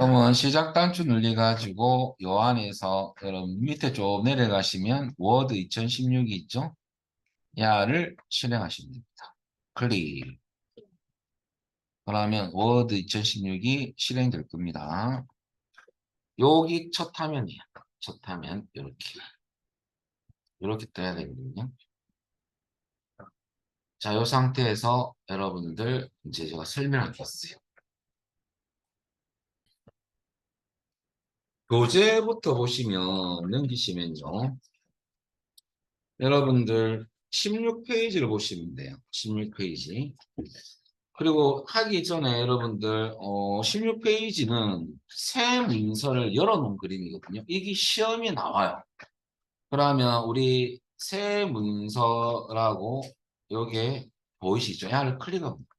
그러면 시작 단추 눌러가지고 요 안에서 여러분 밑에 좀 내려가시면 워드 2016이 있죠? 야를 실행하시면 됩니다. 클릭. 그러면 워드 2016이 실행될 겁니다. 여기 첫 화면이에요. 첫 화면 이렇게 떠야 되거든요. 자, 이 상태에서 여러분들 이제 제가 설명하겠어요. 교재부터 보시면 넘기시면요. 여러분들 16페이지를 보시면 돼요. 16페이지. 그리고 하기 전에 여러분들 16페이지는 새 문서를 열어놓은 그림이거든요. 이게 시험이 나와요. 그러면 우리 새 문서라고 요게 보이시죠? 야를 클릭합니다.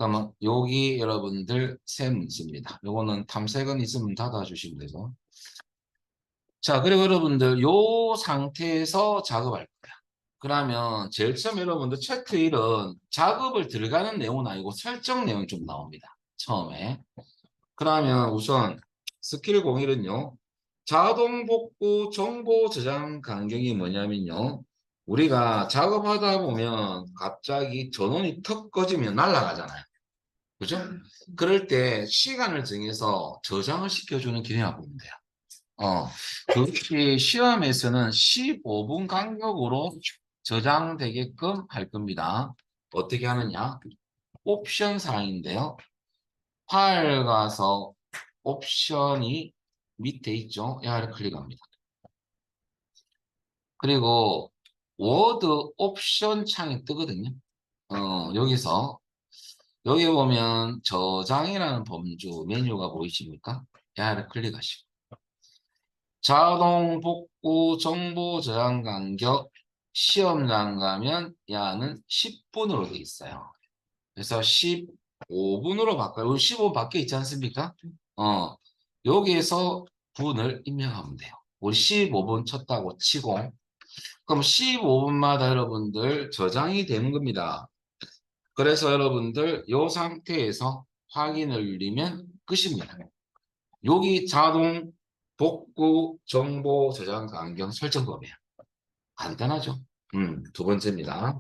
그러면 여기 여러분들 새 문서입니다. 요거는 탐색은 있으면 닫아주시면 되죠. 자, 그리고 여러분들 요 상태에서 작업할 거야. 그러면 제일 처음 여러분들 체크 1은 작업을 들어가는 내용은 아니고 설정 내용이 좀 나옵니다. 처음에. 그러면 우선 스킬 01은요. 자동 복구 정보 저장 간격이 뭐냐면요. 우리가 작업하다 보면 갑자기 전원이 턱 꺼지면 날아가잖아요. 그죠? 그럴 때 시간을 정해서 저장을 시켜주는 기능이라고 보면 돼요. 그것이 시험에서는 15분 간격으로 저장되게끔 할 겁니다. 어떻게 하느냐? 옵션 사항인데요. 파일 가서 옵션이 밑에 있죠? 얘를 클릭합니다. 그리고 워드 옵션 창이 뜨거든요. 여기서 여기 보면 저장이라는 범주 메뉴가 보이십니까? 얘를 클릭하시고 자동 복구 정보 저장 간격 시험장 가면 야는 10분으로 되어 있어요. 그래서 15분으로 바꿔요. 15분 밖에 있지 않습니까? 여기에서 분을 입력하면 돼요. 우리 15분 쳤다고 치고 그럼 15분마다 여러분들 저장이 되는 겁니다. 그래서 여러분들 이 상태에서 확인을 누르면 끝입니다. 여기 자동 복구 정보 저장 간격 설정법이에요. 간단하죠? 두 번째입니다.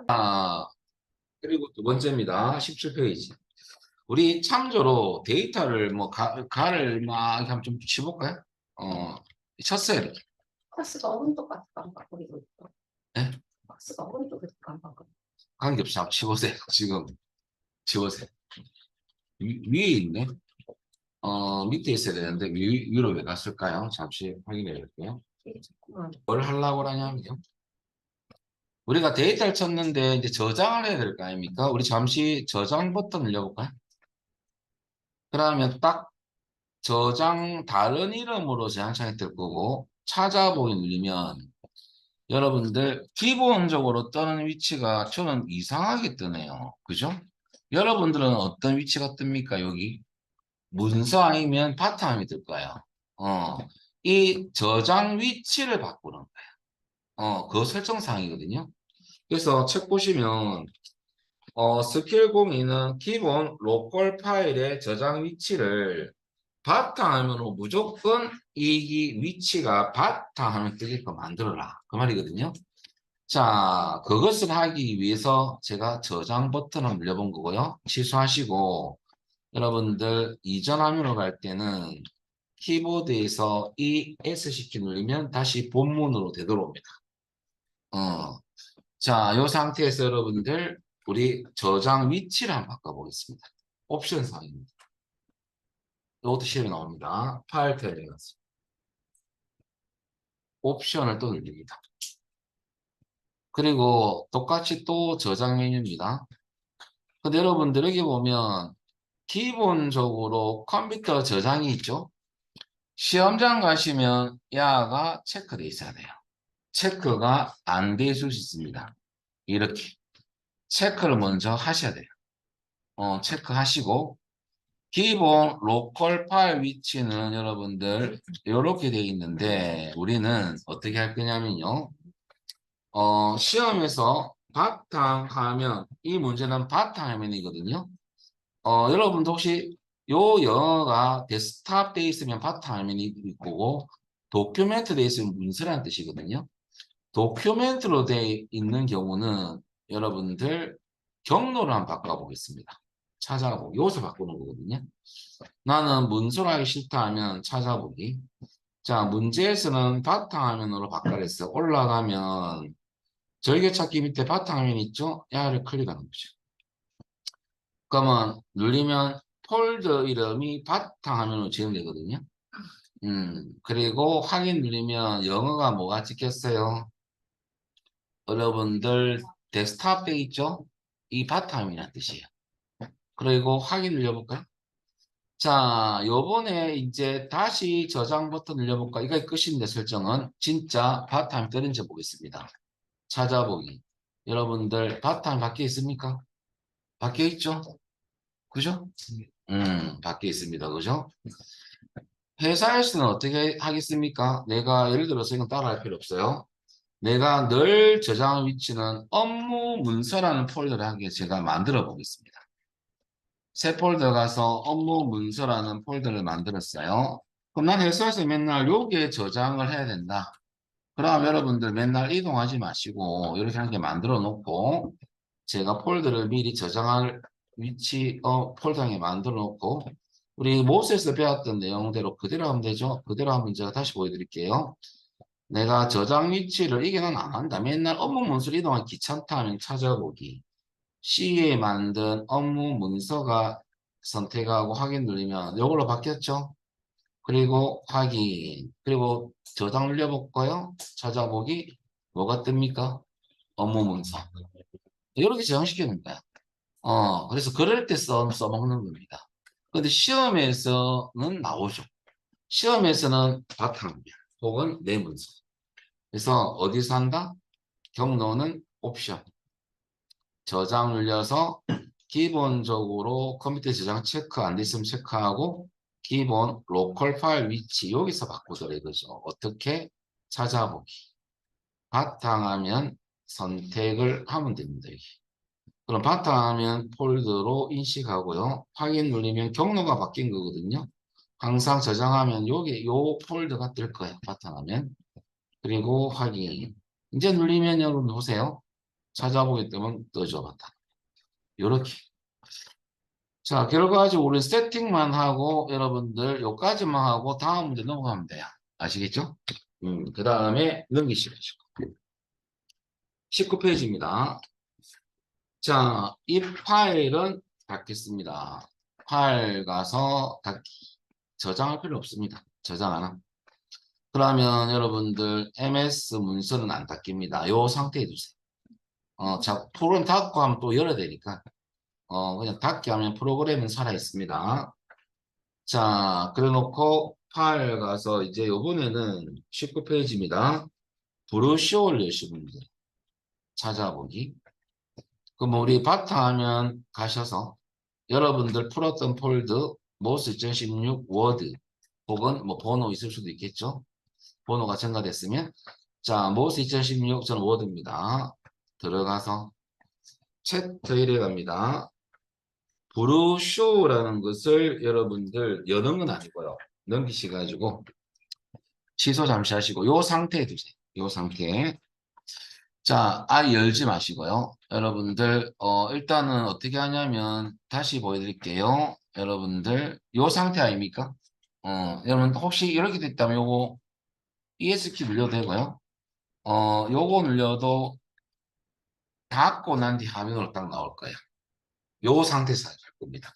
아, 그리고 두 번째입니다. 17페이지. 우리 참조로 데이터를 뭐 가를 막 한번 좀 치볼까요? 쳤어요. 이렇게. 박스가 오른쪽 깜빡거리고 있어. 네? 박스가 오른쪽에서 깜빡거리고. 관계없이 한번 치보세요. 지금 치보세요. 위에 있네. 밑에 있어야 되는데 위로 왜 갔을까요? 잠시 확인해 볼게요. 뭘 하려고 하냐면요. 우리가 데이터를 쳤는데 이제 저장을 해야 될 거 아닙니까? 우리 잠시 저장 버튼 눌러볼까요? 그러면 딱 저장 다른 이름으로 저장창이 뜰 거고 찾아보기 누르면 여러분들 기본적으로 뜨는 위치가 저는 이상하게 뜨네요. 그죠? 여러분들은 어떤 위치가 뜹니까? 여기 문서 아니면 바탕이 뜰 거예요. 이 저장 위치를 바꾸는 거예요. 그 설정 사항이거든요. 그래서 책 보시면 스킬 02는 기본 로컬 파일의 저장 위치를 바탕화면으로 무조건 이 위치가 바탕화면 뜨게끔 만들어라. 그 말이거든요. 자, 그것을 하기 위해서 제가 저장 버튼을 눌러본 거고요. 취소하시고 여러분들 이전 화면으로 갈 때는 키보드에서 ESC 키 누르면 다시 본문으로 되돌아옵니다. 자, 이 상태에서 여러분들 우리 저장 위치를 한번 바꿔보겠습니다. 옵션 사항입니다. 이것도 실에 나옵니다. 파일 탭에 가서 옵션을 또 누릅니다. 그리고 똑같이 또 저장 메뉴입니다. 근데 여러분들 여기 보면 기본적으로 컴퓨터 저장이 있죠. 시험장 가시면 야가 체크돼 있어야 돼요. 체크가 안 돼 있을 수 있습니다. 이렇게 체크를 먼저 하셔야 돼요. 체크하시고 기본 로컬 파일 위치는 여러분들 이렇게 되어 있는데 우리는 어떻게 할 거냐면요. 시험에서 바탕화면, 이 문제는 바탕화면이거든요. 여러분도 혹시 요 영어가 데스크탑 돼 있으면 바탕화면이 있고 도큐멘트 돼 있으면 문서라는 뜻이거든요. 도큐멘트로 돼 있는 경우는 여러분들 경로를 한번 바꿔보겠습니다. 찾아보기. 여기서 바꾸는 거거든요. 나는 문서로 하기 싫다 하면 찾아보기. 자, 문제에서는 바탕화면으로 바꿔랬어요. 올라가면 절개찾기 밑에 바탕화면 있죠? 얘를 클릭하는 거죠. 그러면 누르면 폴더 이름이 바탕화면으로 지정되거든요. 그리고 확인 누르면 영어가 뭐가 찍혔어요? 여러분들 데스크탑 돼 있죠? 이 바탕이라는 뜻이에요. 그리고 확인 눌러볼까요? 자, 요번에 이제 다시 저장 버튼 눌러볼까? 이거 끝인데 설정은 진짜 바탕 뜨는지 보겠습니다. 찾아보기. 여러분들 바탕 밖에 있습니까? 밖에 있죠? 그죠? 밖에 있습니다. 그죠? 회사에서는 어떻게 하겠습니까? 내가 예를 들어서 이건 따라할 필요 없어요. 내가 늘 저장할 위치는 업무 문서라는 폴더를 하게 제가 만들어 보겠습니다. 새 폴더 가서 업무 문서라는 폴더를 만들었어요. 그럼 난 회사에서 맨날 여기에 저장을 해야 된다. 그럼 여러분들 맨날 이동하지 마시고 이렇게 한 개 만들어 놓고 제가 폴더를 미리 저장할 위치 폴더에 만들어 놓고 우리 모세에서 배웠던 내용대로 그대로 하면 되죠. 그대로 하면 제가 다시 보여드릴게요. 내가 저장 위치를 이게 난 안 한다. 맨날 업무 문서를 이동하기 귀찮다 하면 찾아보기. C에 만든 업무 문서가 선택하고 확인 누르면 이걸로 바뀌었죠. 그리고 확인. 그리고 저장 눌려볼까요? 찾아보기. 뭐가 뜹니까? 업무 문서. 이렇게 저장시키는 거야. 그래서 그럴 때 써먹는 겁니다. 근데 시험에서는 나오죠. 시험에서는 바탕면 혹은 내 문서. 그래서 어디서 한다? 경로는 옵션. 저장 눌려서 기본적으로 컴퓨터 저장 체크 안 됐으면 체크하고 기본 로컬 파일 위치 여기서 바꾸더라 이거죠. 어떻게 찾아보기. 바탕화면 선택을 하면 됩니다. 여기. 그럼 바탕화면 폴더로 인식하고요. 확인 누르면 경로가 바뀐 거거든요. 항상 저장하면 여기 요 폴더가 뜰 거예요. 바탕화면. 그리고 확인. 이제 눌리면 여러분 보세요. 찾아보기 때문에 뜨죠. 바탕. 요렇게. 자, 결과적으로 우리 세팅만 하고 여러분들 요까지만 하고 다음 문제 넘어가면 돼요. 아시겠죠? 그 다음에 넘기시죠. 19페이지입니다. 자, 이 파일은 닫겠습니다. 파일 가서 닫기. 저장할 필요 없습니다. 저장 안 함. 그러면 여러분들 MS 문서는 안 닫힙니다. 요 상태에 두세요. 자, 프로그램 닫고 하면 또 열어야 되니까. 그냥 닫게 하면 프로그램은 살아 있습니다. 자, 그래 놓고 파일 가서 이제 요번에는 19페이지입니다. 브러쉬를 여시면 돼요. 찾아보기. 그럼 우리 바탕화면 가셔서 여러분들 풀었던 폴드 모스 2016 워드 혹은 뭐 번호 있을 수도 있겠죠. 번호가 증가됐으면 자 모스 2016 저는 워드입니다. 들어가서 챕터 1에 갑니다. 브루쇼라는 것을 여러분들 여는 건 아니고요. 넘기셔가지고 취소 잠시 하시고 요 상태에 두세요. 요 상태에. 자, 아예 열지 마시고요. 여러분들 일단은 어떻게 하냐면 다시 보여드릴게요. 여러분들 요 상태 아닙니까? 여러분 혹시 이렇게 됐다면 요거 ES키 눌려도 되고요. 요거 눌려도 닫고 난 뒤 화면으로 딱 나올 거예요. 요 상태에서 할 겁니다.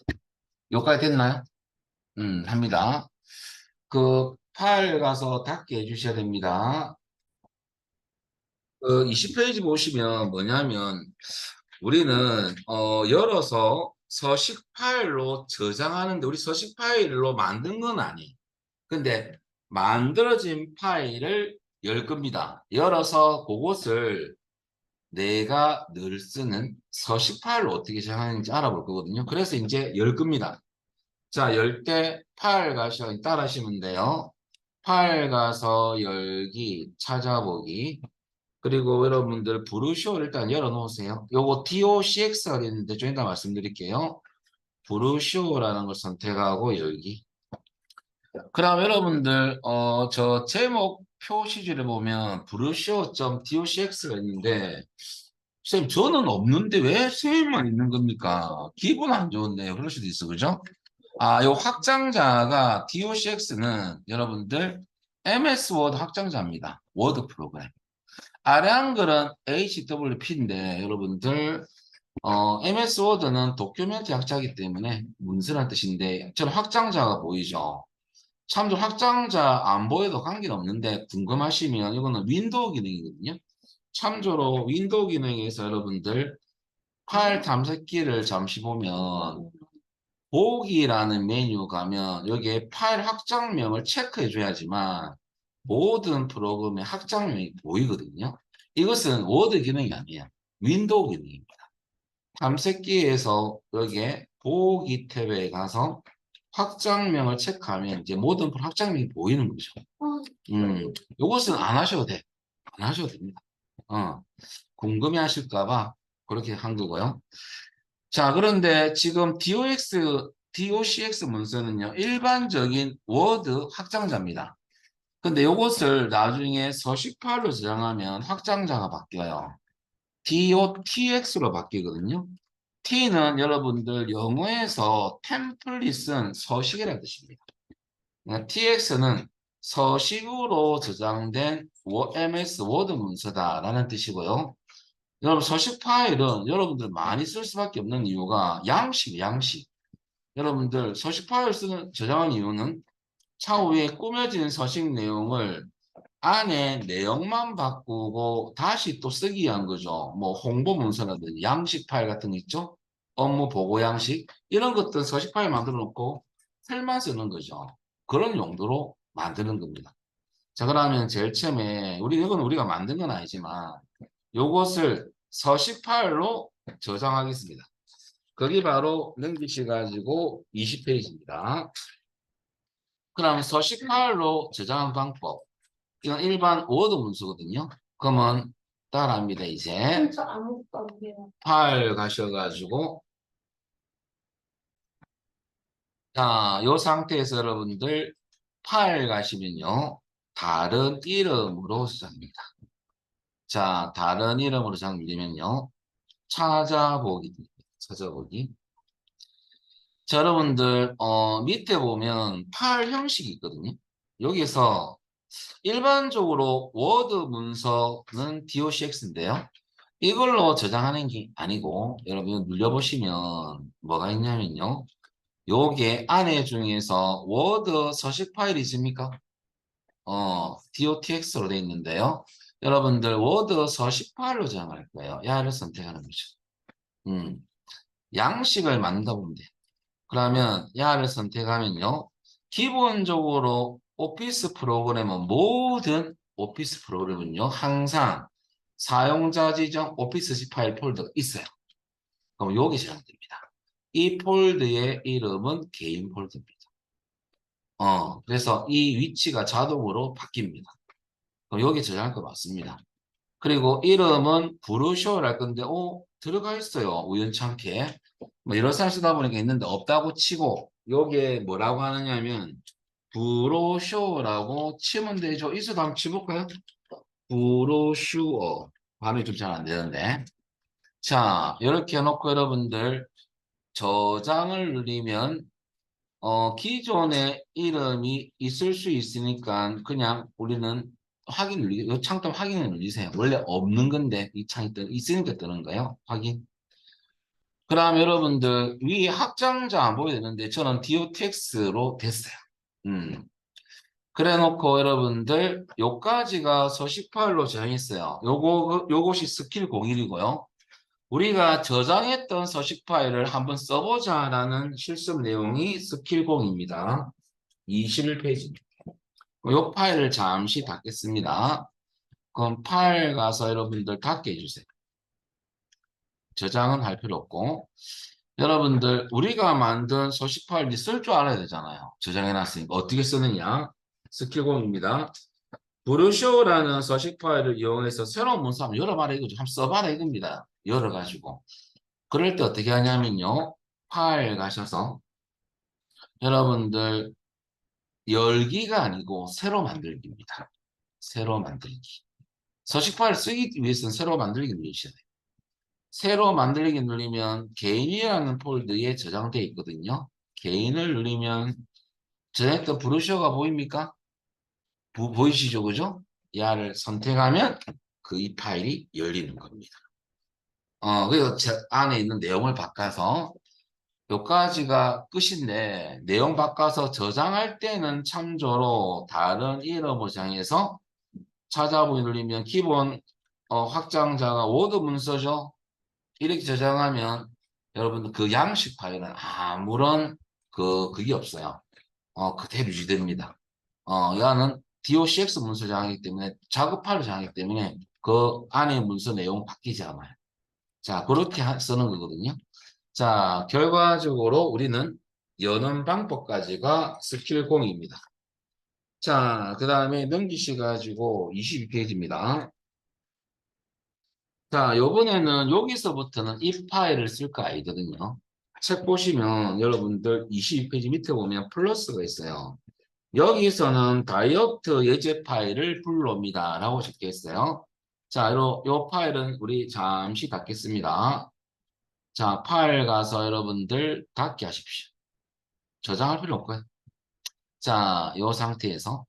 요까지 됐나요? 합니다. 그 파일 가서 닫게 해주셔야 됩니다. 그 20페이지 보시면 뭐냐면 우리는 열어서 서식 파일로 저장하는데 우리 서식 파일로 만든 건 아니에요. 근데 만들어진 파일을 열 겁니다. 열어서 그것을 내가 늘 쓰는 서식 파일로 어떻게 저장하는지 알아볼 거거든요. 그래서 이제 열 겁니다. 자, 열 때 파일 가셔 따라 하시면 돼요. 파일 가서 열기, 찾아보기. 그리고 여러분들 브루쇼를 일단 열어놓으세요. 요거 DOCX가 있는데 좀 이따 말씀드릴게요. 브루쇼라는 걸 선택하고 여기. 그럼 여러분들 저 제목 표시지를 보면 브루쇼.docx가 있는데 선생님 저는 없는데 왜 선생님만 있는 겁니까? 기분 안 좋은데 그럴 수도 있어 그죠? 요 확장자가 docx는 여러분들 MS 워드 확장자입니다. 워드 프로그램. 아래 한글은 HWP인데 여러분들 MS 워드는 도큐멘트 약자이기 때문에 문서란 뜻인데 저는 확장자가 보이죠. 참조 확장자 안 보여도 관계는 없는데 궁금하시면 이거는 윈도우 기능이거든요. 참조로 윈도우 기능에서 여러분들 파일 탐색기를 잠시 보면 보기라는 메뉴 가면 여기에 파일 확장명을 체크해 줘야지만 모든 프로그램의 확장명이 보이거든요. 이것은 워드 기능이 아니에요. 윈도우 기능입니다. 탐색기에서 여기에 보기 탭에 가서 확장명을 체크하면 이제 모든 확장명이 보이는 거죠. 요것은 안 하셔도 돼. 안 하셔도 됩니다. 궁금해 하실까봐 그렇게 한 거고요. 자, 그런데 지금 DOCX 문서는요, 일반적인 워드 확장자입니다. 근데 이것을 나중에 서식 파일로 저장하면 확장자가 바뀌어요. DOTX로 바뀌거든요. T는 여러분들 영어에서 템플릿은 서식이라는 뜻입니다. TX는 서식으로 저장된 MS 워드 문서다라는 뜻이고요. 여러분 서식 파일은 여러분들 많이 쓸 수밖에 없는 이유가 양식. 여러분들 서식 파일 쓰는 저장한 이유는 차후에 꾸며진 서식 내용을 안에 내용만 바꾸고 다시 또 쓰기 위한 거죠. 뭐 홍보 문서라든지 양식 파일 같은 거 있죠? 업무 보고 양식 이런 것들 서식 파일 만들어 놓고 셀만 쓰는 거죠. 그런 용도로 만드는 겁니다. 자, 그러면 제일 처음에 이건 우리가 만든 건 아니지만 요것을 서식 파일로 저장하겠습니다. 거기 바로 넘기셔가지고 20페이지입니다. 그럼 서식 파일로 저장한 방법. 이건 일반 워드 문서거든요. 그러면 따라합니다. 이제 진짜 아무것도 안 돼요. 파일 가셔가지고 자, 이 상태에서 여러분들 파일 가시면요. 다른 이름으로 저장합니다. 자, 다른 이름으로 저장되면요. 찾아보기. 찾아보기. 자, 여러분들 밑에 보면 파일 형식이 있거든요. 여기서 일반적으로 워드 문서는 docx인데요. 이걸로 저장하는 게 아니고 여러분 눌려보시면 뭐가 있냐면요. 요게 안에 중에서 워드 서식 파일이 있습니까? docx로 되어 있는데요. 여러분들 워드 서식 파일로 저장할 거예요. 야를 선택하는 거죠. 양식을 만든다 보면 돼요. 그러면 야를 선택하면요. 기본적으로 오피스 프로그램은 모든 오피스 프로그램은요. 항상 사용자 지정 오피스 파일 폴더가 있어요. 그럼 여기 저장됩니다. 이 폴더의 이름은 개인 폴더입니다. 그래서 이 위치가 자동으로 바뀝니다. 그럼 여기 저장할 거 맞습니다. 그리고 이름은 브루쇼를 할 건데, 들어가 있어요. 우연찮게. 뭐 여러 사람 쓰다 보니까 있는데 없다고 치고, 요게 뭐라고 하느냐면, 브로쇼라고 치면 되죠. 있어도 한번 치볼까요? 브로슈어. 발음이 좀 잘 안 되는데. 자, 이렇게 해놓고 여러분들 저장을 누르면, 기존의 이름이 있을 수 있으니까 그냥 우리는 이 창점 확인을 누르세요. 원래 없는 건데 이 창이 있으니까 뜨는 거예요. 확인. 그럼 여러분들 위에 확장자 안 보여야 되는데 저는 docx로 됐어요. 그래 놓고 여러분들 요까지가 서식 파일로 저장했어요. 요것이 스킬 01이고요. 우리가 저장했던 서식 파일을 한번 써보자라는 실습 내용이 스킬 0입니다. 21페이지입니다. 요 파일을 잠시 닫겠습니다. 그럼 파일 가서 여러분들 닫게 해주세요. 저장은 할 필요 없고 여러분들 우리가 만든 서식 파일이 쓸 줄 알아야 되잖아요. 저장해놨으니까 어떻게 쓰느냐 스킬 0입니다. 브루쇼라는 서식 파일을 이용해서 새로운 문서 한번 열어봐라 이거죠. 한번 써봐라 이겁니다. 열어가지고. 그럴 때 어떻게 하냐면요. 파일 가셔서 여러분들 열기가 아니고 새로 만들기입니다. 새로 만들기. 서식 파일 쓰기 위해서는 새로 만들기 누르셔야 돼요. 새로 만들기 누르면 개인이라는 폴더에 저장되어 있거든요. 개인을 누르면 저장했던 브루쇼가 보입니까? 보이시죠? 그죠? 야를 선택하면 그 이 파일이 열리는 겁니다. 그래서 제 안에 있는 내용을 바꿔서 여기까지가 끝인데 내용 바꿔서 저장할 때는 참조로 다른 이름을 정해서 찾아보기 누르면 기본 확장자가 워드 문서죠. 이렇게 저장하면 여러분 그 양식 파일은 아무런 그게 없어요. 그대로 유지됩니다. 야는 docx 문서 저장하기 때문에 작업 파일을 저장하기 때문에 그 안에 문서 내용 바뀌지 않아요. 자, 그렇게 쓰는 거거든요. 자, 결과적으로 우리는 여는 방법까지가 스킬 0입니다. 자, 그 다음에 넘기셔가지고 22페이지입니다. 자, 요번에는 여기서부터는 이 파일을 쓸 거 아니거든요. 책 보시면 여러분들 22페이지 밑에 보면 플러스가 있어요. 여기서는 다이어트 예제 파일을 불러옵니다. 라고 적혀 있어요. 자, 요 파일은 우리 잠시 닫겠습니다. 자, 파일 가서 여러분들 닫게 하십시오. 저장할 필요 없고요. 자, 요 상태에서.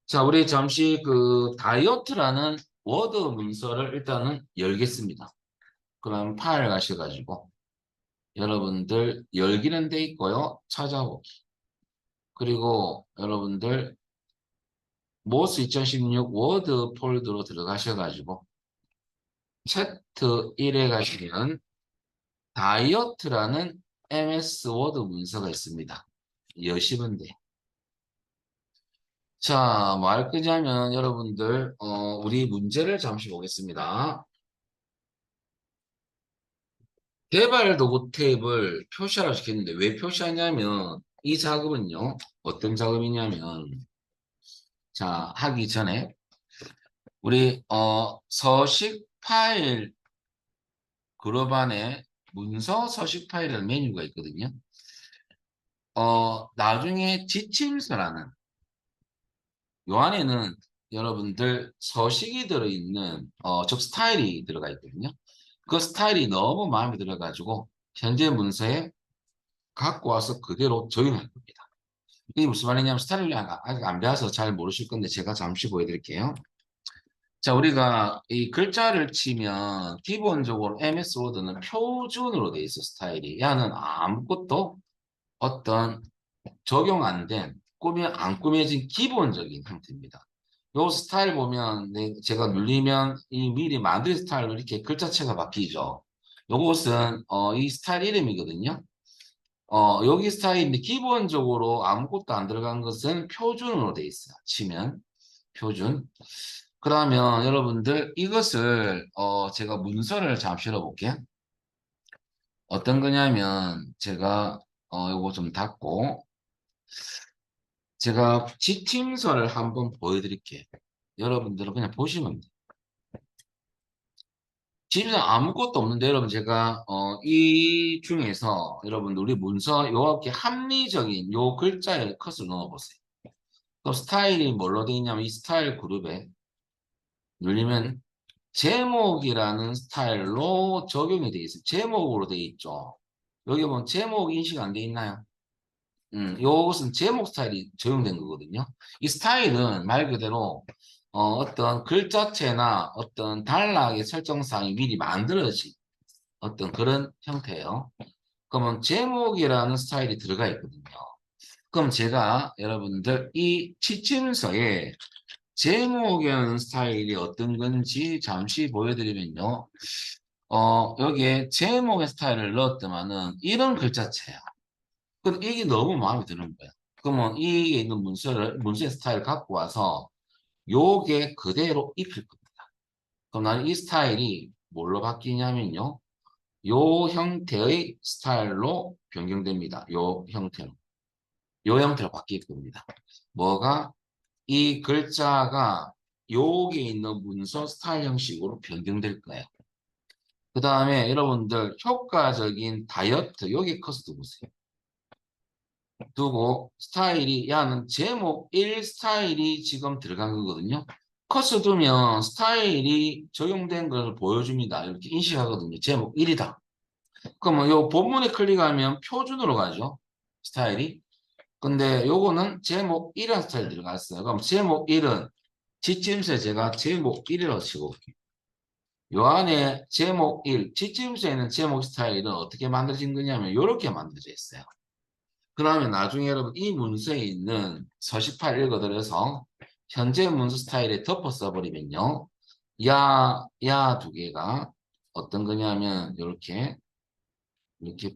자, 우리 잠시 그 다이어트라는 워드 문서를 일단은 열겠습니다. 그럼 파일 가셔가지고 여러분들 열기는 돼 있고요. 찾아보기. 그리고 여러분들 모스 2016 워드 폴더로 들어가셔가지고 차트 1에 가시면 다이어트라는 MS 워드 문서가 있습니다. 여시면 돼요. 자, 뭐 할 거냐면 여러분들 우리 문제를 잠시 보겠습니다. 개발 도구 탭을 표시하라고 시켰는데 왜 표시하냐면 이 작업은요. 어떤 작업이냐면 자, 하기 전에 우리 서식 파일 그룹 안에 문서 서식 파일이라는 메뉴가 있거든요. 나중에 지침서라는 요 안에는 여러분들 서식이 들어있는 즉 스타일이 들어가 있거든요. 그 스타일이 너무 마음에 들어가지고 현재 문서에 갖고 와서 그대로 적용할 겁니다. 이게 무슨 말이냐면 스타일을 아직 안 배워서 잘 모르실 건데 제가 잠시 보여드릴게요. 자, 우리가 이 글자를 치면 기본적으로 MS 워드는 표준으로 돼 있어 스타일이. 야는 아무것도 어떤 적용 안 된, 안 꾸며진 기본적인 형태입니다. 요 스타일 보면 제가 눌리면 이 미리 만든 스타일로 이렇게 글자체가 바뀌죠. 요것은 이 스타일 이름이거든요. 여기 스타일인데 기본적으로 아무것도 안 들어간 것은 표준으로 돼 있어요. 치면 표준. 그러면 여러분들 이것을 제가 문서를 잠시 열어볼게요. 어떤 거냐면 제가 요거 좀 닫고 제가 지침서를 한번 보여드릴게요. 여러분들은 그냥 보시면 돼요. 지침서 아무것도 없는데 여러분 제가 이 중에서 여러분들 우리 문서 요렇게 합리적인 요 글자의 컷을 넣어보세요. 또 스타일이 뭘로 되어 있냐면 이 스타일 그룹에 누르면 제목이라는 스타일로 적용이 되어 있어요. 제목으로 되어 있죠. 여기 보면 제목 인식 안 되어 있나요? 요것은 제목 스타일이 적용된 거거든요. 이 스타일은 말 그대로 어떤 글자체나 어떤 단락의 설정사항이 미리 만들어진 어떤 그런 형태예요. 그러면 제목이라는 스타일이 들어가 있거든요. 그럼 제가 여러분들 이 지침서에 제목이라는 스타일이 어떤 건지 잠시 보여드리면요. 여기에 제목의 스타일을 넣었더만은 이런 글자체야. 근데 이게 너무 마음에 드는 거야. 그러면 이게 있는 문서의 스타일 갖고 와서 요게 그대로 입힐 겁니다. 그럼 나는 이 스타일이 뭘로 바뀌냐면요. 요 형태의 스타일로 변경됩니다. 요 형태로. 요 형태로 바뀔 겁니다. 뭐가? 이 글자가 여기에 있는 문서 스타일 형식으로 변경될 거예요. 그 다음에 여러분들 효과적인 다이어트 여기 커서 보세요. 두고 스타일이 야는 제목 1 스타일이 지금 들어간 거거든요. 커서 두면 스타일이 적용된 것을 보여줍니다. 이렇게 인식하거든요. 제목 1이다. 그러면 요 본문에 클릭하면 표준으로 가죠. 스타일이. 근데 요거는 제목 1이라는 스타일 들어갔어요. 그럼 제목 1은 지침서에 제가 제목 1이라고 치고 요 안에 제목 1, 지침서에 있는 제목 스타일은 어떻게 만들어진 거냐면 이렇게 만들어져 있어요. 그러면 나중에 여러분 이 문서에 있는 서식 파일 읽어드려서 현재 문서 스타일에 덮어 써버리면요. 야 두 개가 어떤 거냐면 이렇게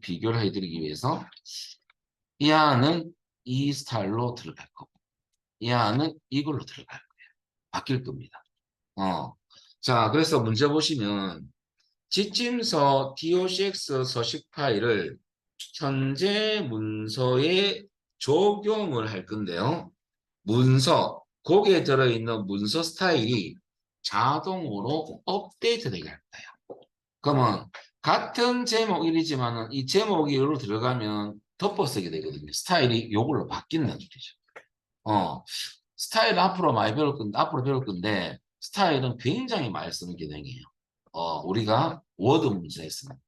비교를 해드리기 위해서 이 야는 이 스타일로 들어갈 거고 이 야는 이걸로 들어갈 거예요. 바뀔 겁니다. 자, 그래서 문제 보시면 지침서 DOCX 서식 파일을 현재 문서에 적용을 할 건데요. 거기에 들어있는 문서 스타일이 자동으로 업데이트 되게 할 거예요. 그러면 같은 제목이지만은 이 제목이 여기로 들어가면 덮어쓰게 되거든요. 스타일이 요걸로 바뀐다는 얘기죠. 스타일은 앞으로 배울 건데 스타일은 굉장히 많이 쓰는 기능이에요. 우리가 워드 문제였습니다.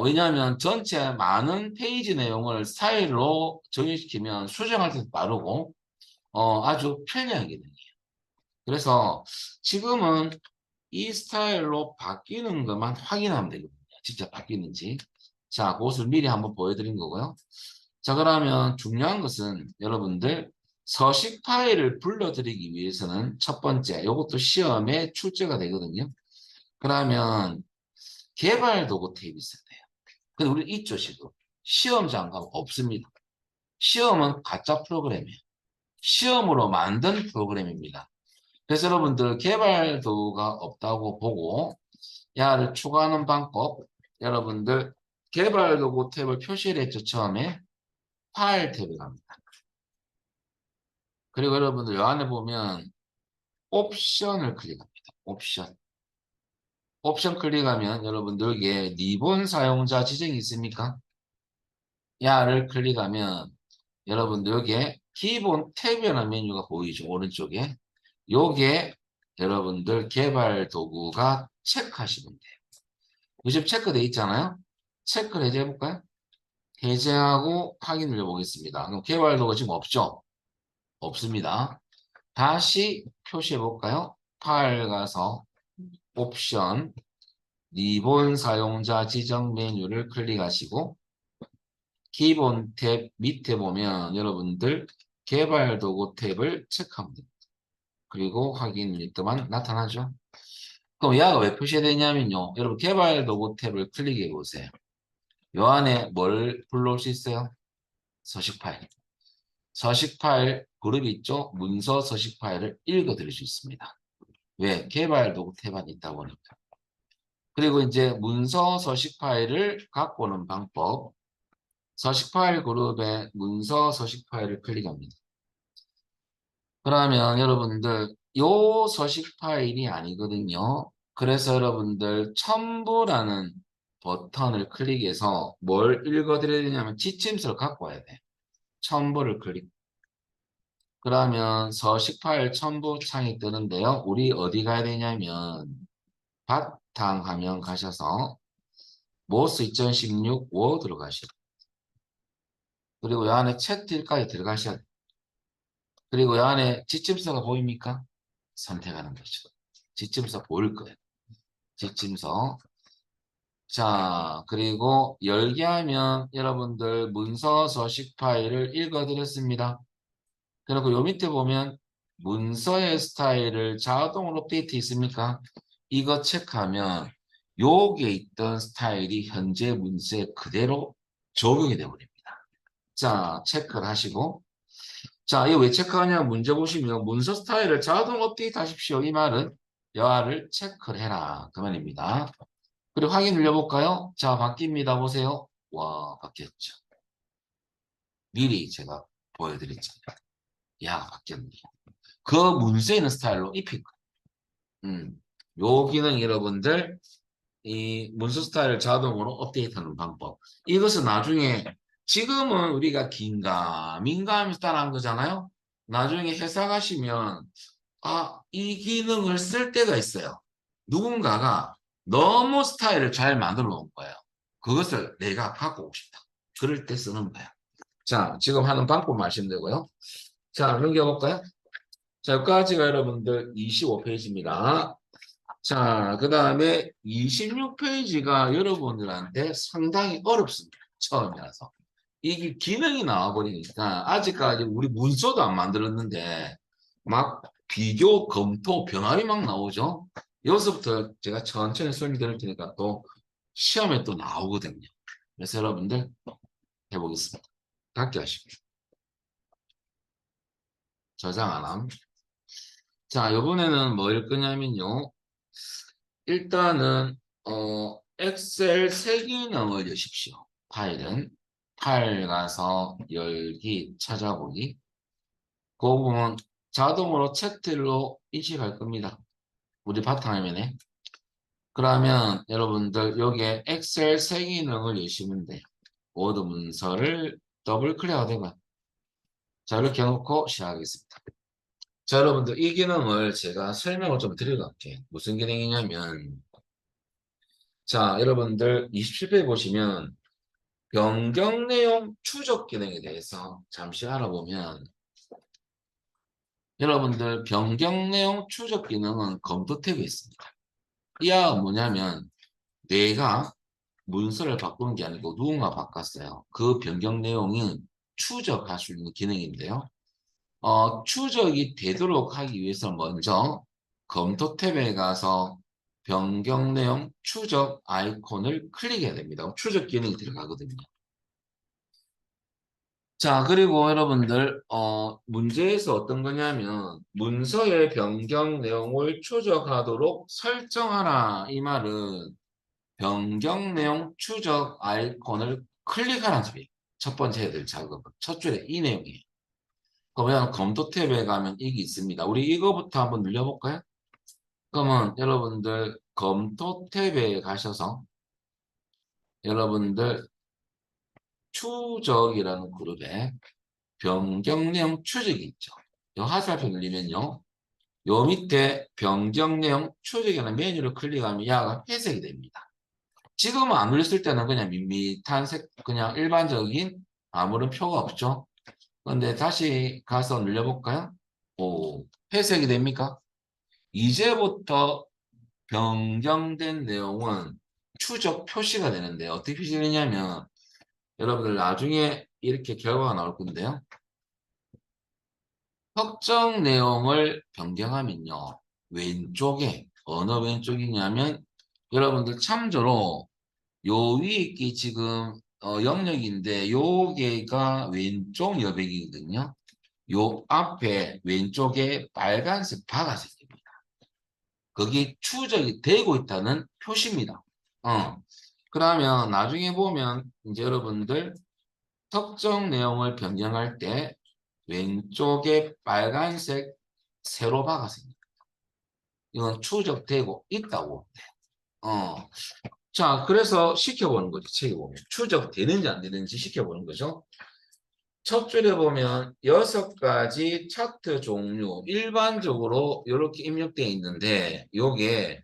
왜냐하면 전체 많은 페이지 내용을 스타일로 정의시키면 수정할 때도 빠르고 아주 편리한 기능이에요. 그래서 지금은 이 스타일로 바뀌는 것만 확인하면 되거든요. 진짜 바뀌는지. 자, 그것을 미리 한번 보여드린 거고요. 자, 그러면 중요한 것은 여러분들 서식 파일을 불러드리기 위해서는 첫 번째, 이것도 시험에 출제가 되거든요. 그러면 개발 도구 탭이 있어야 돼요. 근데 우리 있죠, 지금. 시험장 가면 없습니다. 시험은 가짜 프로그램이에요. 시험으로 만든 프로그램입니다. 그래서 여러분들 개발 도구가 없다고 보고 야를 추가하는 방법, 여러분들 개발 도구 탭을 표시를 했죠, 처음에. 파일 탭에 갑니다. 그리고 여러분들 이 안에 보면 옵션을 클릭합니다. 옵션 클릭하면 여러분들 여기에 리본 사용자 지정이 있습니까? 야를 클릭하면 여러분들 여기에 기본 탭이라는 메뉴가 보이죠, 오른쪽에. 요게 여러분들 개발 도구가 체크하시면 돼요. 요즘 체크돼 있잖아요. 체크를 해제해 볼까요? 해제하고 확인 눌러보겠습니다. 그럼 개발 도구가 지금 없죠? 없습니다. 다시 표시해 볼까요? 파일 가서 옵션 리본 사용자 지정 메뉴를 클릭하시고 기본 탭 밑에 보면 여러분들 개발 도구 탭을 체크하면 됩니다. 그리고 확인 일도만 나타나죠. 그럼 얘가 왜 표시되냐면요. 여러분 개발 도구 탭을 클릭해 보세요. 요 안에 뭘 불러올 수 있어요? 서식 파일. 서식 파일 그룹이 있죠? 문서 서식 파일을 읽어 드릴 수 있습니다. 왜? 개발 도구 탭만 있다 보니까. 그리고 이제 문서 서식 파일을 갖고 오는 방법. 서식 파일 그룹에 문서 서식 파일을 클릭합니다. 그러면 여러분들 요 서식 파일이 아니거든요. 그래서 여러분들 첨부라는 버튼을 클릭해서 뭘 읽어드려야 되냐면 지침서를 갖고 와야 돼요. 첨부를 클릭. 그러면 서식 파일 첨부 창이 뜨는데요. 우리 어디 가야 되냐면 바탕화면 가셔서 모스 2016 워드로 가시고 그리고 이 안에 채팅까지 들어가셔야 돼요. 그리고 이 안에 지침서가 보입니까? 선택하는 거죠. 지침서 보일 거예요. 지침서. 자, 그리고 열게 하면 여러분들 문서 서식 파일을 읽어드렸습니다. 그리고 요 밑에 보면 문서의 스타일을 자동으로 업데이트 있습니까? 이거 체크하면 여기에 있던 스타일이 현재 문서에 그대로 적용이 되어버립니다. 자, 체크를 하시고 자, 이거 왜 체크하냐 문제 보시면 문서 스타일을 자동 업데이트 하십시오. 이 말은 여하를 체크를 해라. 그 말입니다. 그리고 확인 눌러볼까요? 자, 바뀝니다. 보세요. 와, 바뀌었죠. 미리 제가 보여드렸잖아요. 야, 바뀌었네요. 그 문서에 있는 스타일로 입힐 거예요. 요 기능 여러분들 이 문서 스타일을 자동으로 업데이트하는 방법. 이것은 나중에 지금은 우리가 긴가민가하면서 따라한 거잖아요. 나중에 회사 가시면 이 기능을 쓸 때가 있어요. 누군가가 너무 스타일을 잘 만들어 놓은 거예요. 그것을 내가 갖고 오고 싶다. 그럴 때 쓰는 거야. 자, 지금 하는 방법 말씀되고요. 자, 넘겨볼까요? 자, 여기까지가 여러분들 25페이지입니다. 자, 그 다음에 26페이지가 여러분들한테 상당히 어렵습니다. 처음이라서. 이게 기능이 나와버리니까 아직까지 우리 문서도 안 만들었는데 막 비교, 검토, 병합이 막 나오죠. 여기서부터 제가 천천히 설명드릴 테니까 또 시험에 또 나오거든요. 그래서 여러분들 해보겠습니다. 갖게 하십시오. 저장 안 함. 자, 이번에는 뭐일 거냐면요. 일단은 엑셀 새 기능을 여십시오. 파일은 파일 가서 열기 찾아보기 그 부분 자동으로 채팅으로 인식할 겁니다. 우리 바탕화면에. 그러면 여러분들 여기에 엑셀 새 기능을 여시면 돼요. 워드 문서를 더블 클릭하면 되고요. 자, 이렇게 해놓고 시작하겠습니다. 자, 여러분들 이 기능을 제가 설명을 좀 드려갈게요. 무슨 기능이냐면 자, 여러분들 27페이지 보시면 변경 내용 추적 기능에 대해서 잠시 알아보면 여러분들 변경 내용 추적 기능은 검토 탭에 있습니다. 이하 뭐냐면 내가 문서를 바꾸는 게 아니고 누군가 바꿨어요. 그 변경 내용이 추적할 수 있는 기능인데요. 추적이 되도록 하기 위해서 먼저 검토 탭에 가서 변경 내용 추적 아이콘을 클릭해야 됩니다. 추적 기능이 들어가거든요. 자, 그리고 여러분들, 문제에서 어떤 거냐면, 문서의 변경 내용을 추적하도록 설정하라. 이 말은 변경 내용 추적 아이콘을 클릭하라는 소리예요. 첫 번째 해야 될 작업은. 첫 줄에 이 내용이에요. 그러면 검토 탭에 가면 이게 있습니다. 우리 이거부터 한번 눌려볼까요? 그러면 여러분들 검토 탭에 가셔서 여러분들 추적이라는 그룹에 변경 내용 추적이 있죠. 요 하살표 눌리면요. 요 밑에 변경 내용 추적이라는 메뉴를 클릭하면 야가 회색이 됩니다. 지금은 안 눌렸을 때는 그냥 밋밋한 색, 그냥 일반적인 아무런 표가 없죠. 그런데 다시 가서 눌려볼까요? 오, 회색이 됩니까? 이제부터 변경된 내용은 추적 표시가 되는데 어떻게 표시되냐면 여러분들 나중에 이렇게 결과가 나올 건데요. 특정 내용을 변경하면요. 왼쪽에 어느 왼쪽이냐면 여러분들 참조로 요 위에 있기 지금 영역인데 요게가 왼쪽 여백이거든요. 요 앞에 왼쪽에 빨간색 바가 생깁니다. 거기 추적이 되고 있다는 표시입니다. 그러면 나중에 보면 이제 여러분들 특정 내용을 변경할 때 왼쪽에 빨간색 세로 바가 생깁니다. 이건 추적되고 있다고. 자, 그래서 시켜보는 거죠. 책에 보면. 추적되는지 안 되는지 시켜보는 거죠. 첫 줄에 보면 6가지 차트 종류 일반적으로 이렇게 입력되어 있는데 요게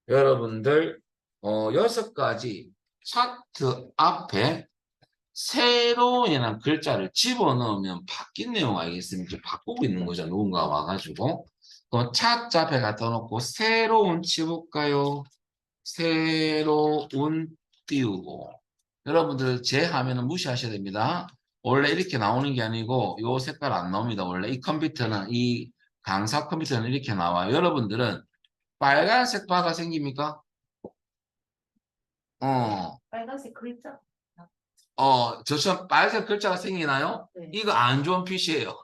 여러분들 6가지 차트 앞에 세로라는 글자를 집어넣으면 바뀐 내용 알겠습니까? 바꾸고 있는 거죠. 누군가 와가지고. 그럼 차트 앞에 갖다 놓고 새로운 치볼까요? 새로운 띄우고. 여러분들 제 화면은 무시하셔야 됩니다. 원래 이렇게 나오는 게 아니고 요 색깔 안 나옵니다. 원래 이 컴퓨터는 이 강사 컴퓨터는 이렇게 나와요. 여러분들은 빨간색 바가 생깁니까? 어, 빨간색 글자. 저처럼 빨간색 글자가 생기나요? 네. 이거 안 좋은 표시예요.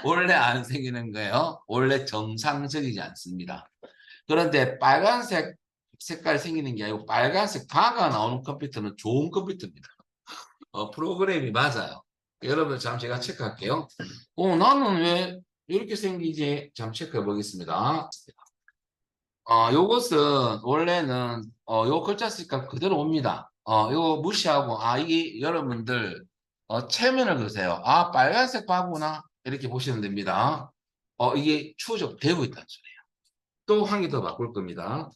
원래 안 생기는 거예요. 원래 정상적이지 않습니다. 그런데 빨간색 색깔이 생기는 게 아니고 빨간색 바가 나오는 컴퓨터는 좋은 컴퓨터입니다. 프로그램이 맞아요. 여러분 잠시 제가 체크할게요. 나는 왜 이렇게 생기지? 잠 체크해 보겠습니다. 요것은 원래는 요 글자 쓰니까 그대로 옵니다. 요거 무시하고 이게 여러분들 체면을 그으세요. 빨간색 바구나 이렇게 보시면 됩니다. 이게 추적되고 있다는 소리예요. 또 한 개 더 바꿀 겁니다.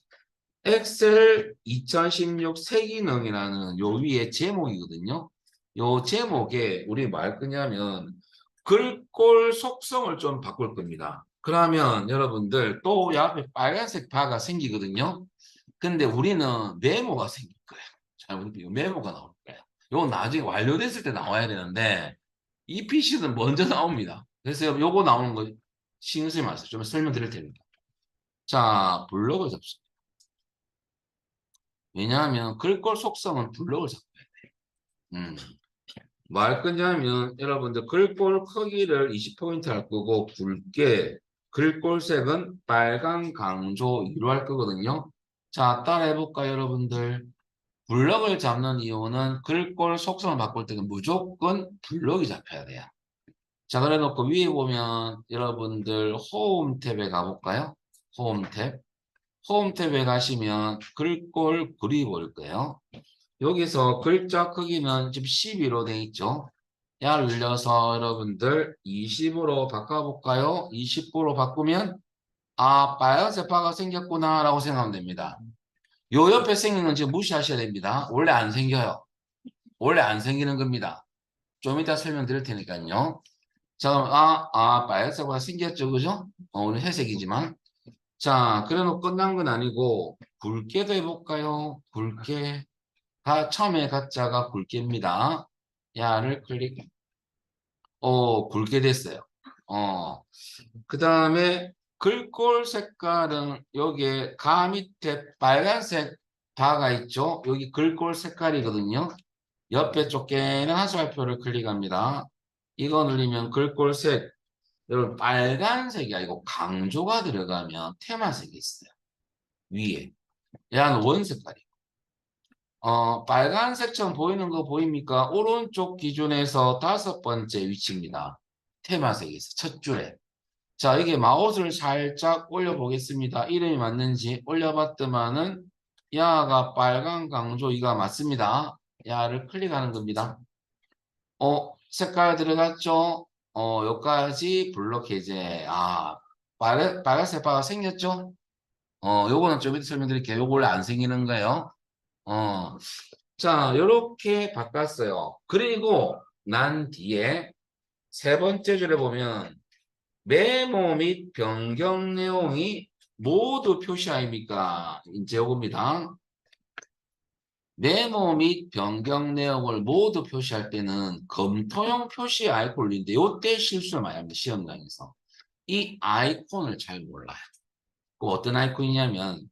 엑셀 2016 세기능이라는 요 위에 제목이거든요. 요 제목에 우리 뭐 할 거냐면 글꼴 속성을 좀 바꿀 겁니다. 그러면 여러분들 또 옆에 빨간색 바가 생기거든요. 근데 우리는 메모가 생길 거예요. 잘 보세요. 메모가 나올 거예요. 요건 나중에 완료됐을 때 나와야 되는데 이 PC는 먼저 나옵니다. 그래서 요거 나오는 거 신경 쓰지 마세요. 좀 설명드릴 테니까. 자, 블록을 잡습니다. 왜냐하면 글꼴 속성은 블록을 잡아야 돼요. 뭐 할 거냐면 여러분들 글꼴 크기를 20포인트 할 거고 굵게 글꼴색은 빨간 강조 2로 할 거거든요. 자, 따라해 볼까요, 여러분들? 블럭을 잡는 이유는 글꼴 속성을 바꿀 때는 무조건 블럭이 잡혀야 돼요. 자, 그래 놓고 위에 보면 여러분들 홈 탭에 가볼까요? 홈 탭. 홈 탭에 가시면 글꼴 글이 보일 거예요. 여기서 글자 크기는 지금 12로 돼 있죠. 야를 늘려서 여러분들 20으로 바꿔볼까요? 20으로 바꾸면 빨간색 바가 생겼구나 라고 생각하면 됩니다. 요 옆에 생긴 건 지금 무시하셔야 됩니다. 원래 안 생겨요. 원래 안 생기는 겁니다. 좀 이따 설명드릴 테니까요. 자, 그럼 빨간색 바가 생겼죠, 그죠? 오늘 회색이지만. 자, 그래놓고 끝난 건 아니고 굵게도 해볼까요? 굵게. 처음에 가짜가 굵게입니다. 야를 클릭. 굵게 됐어요. 그 다음에 글꼴 색깔은 여기에 가 밑에 빨간색 바가 있죠. 여기 글꼴 색깔이거든요. 옆에 쫓겨는 하수살표를 클릭합니다. 이거 누르면 글꼴색, 여러분 빨간색이 아니고 강조가 들어가면 테마색이 있어요. 위에. 얘는 원색깔이. 빨간색처럼 보이는 거 보입니까? 오른쪽 기준에서 5번째 위치입니다. 테마색에서 첫 줄에. 자, 이게 마우스를 살짝 올려보겠습니다. 이름이 맞는지 올려봤더만은 야가 빨간 강조 이가 맞습니다. 야를 클릭하는 겁니다. 색깔 들어갔죠? 여기까지 블록 해제. 빨간색 바가 생겼죠? 요거는 좀 이따 설명드릴게요. 요거 원래 안 생기는 거예요. 자, 요렇게 바꿨어요. 그리고 난 뒤에 세 번째 줄에 보면 메모 및 변경 내용이 모두 표시 아닙니까? 이제 요겁니다. 메모 및 변경 내용을 모두 표시할 때는 검토용 표시 아이콘인데 요때 실수를 많이 합니다. 시험장에서. 이 아이콘을 잘 몰라요. 그 어떤 아이콘이냐면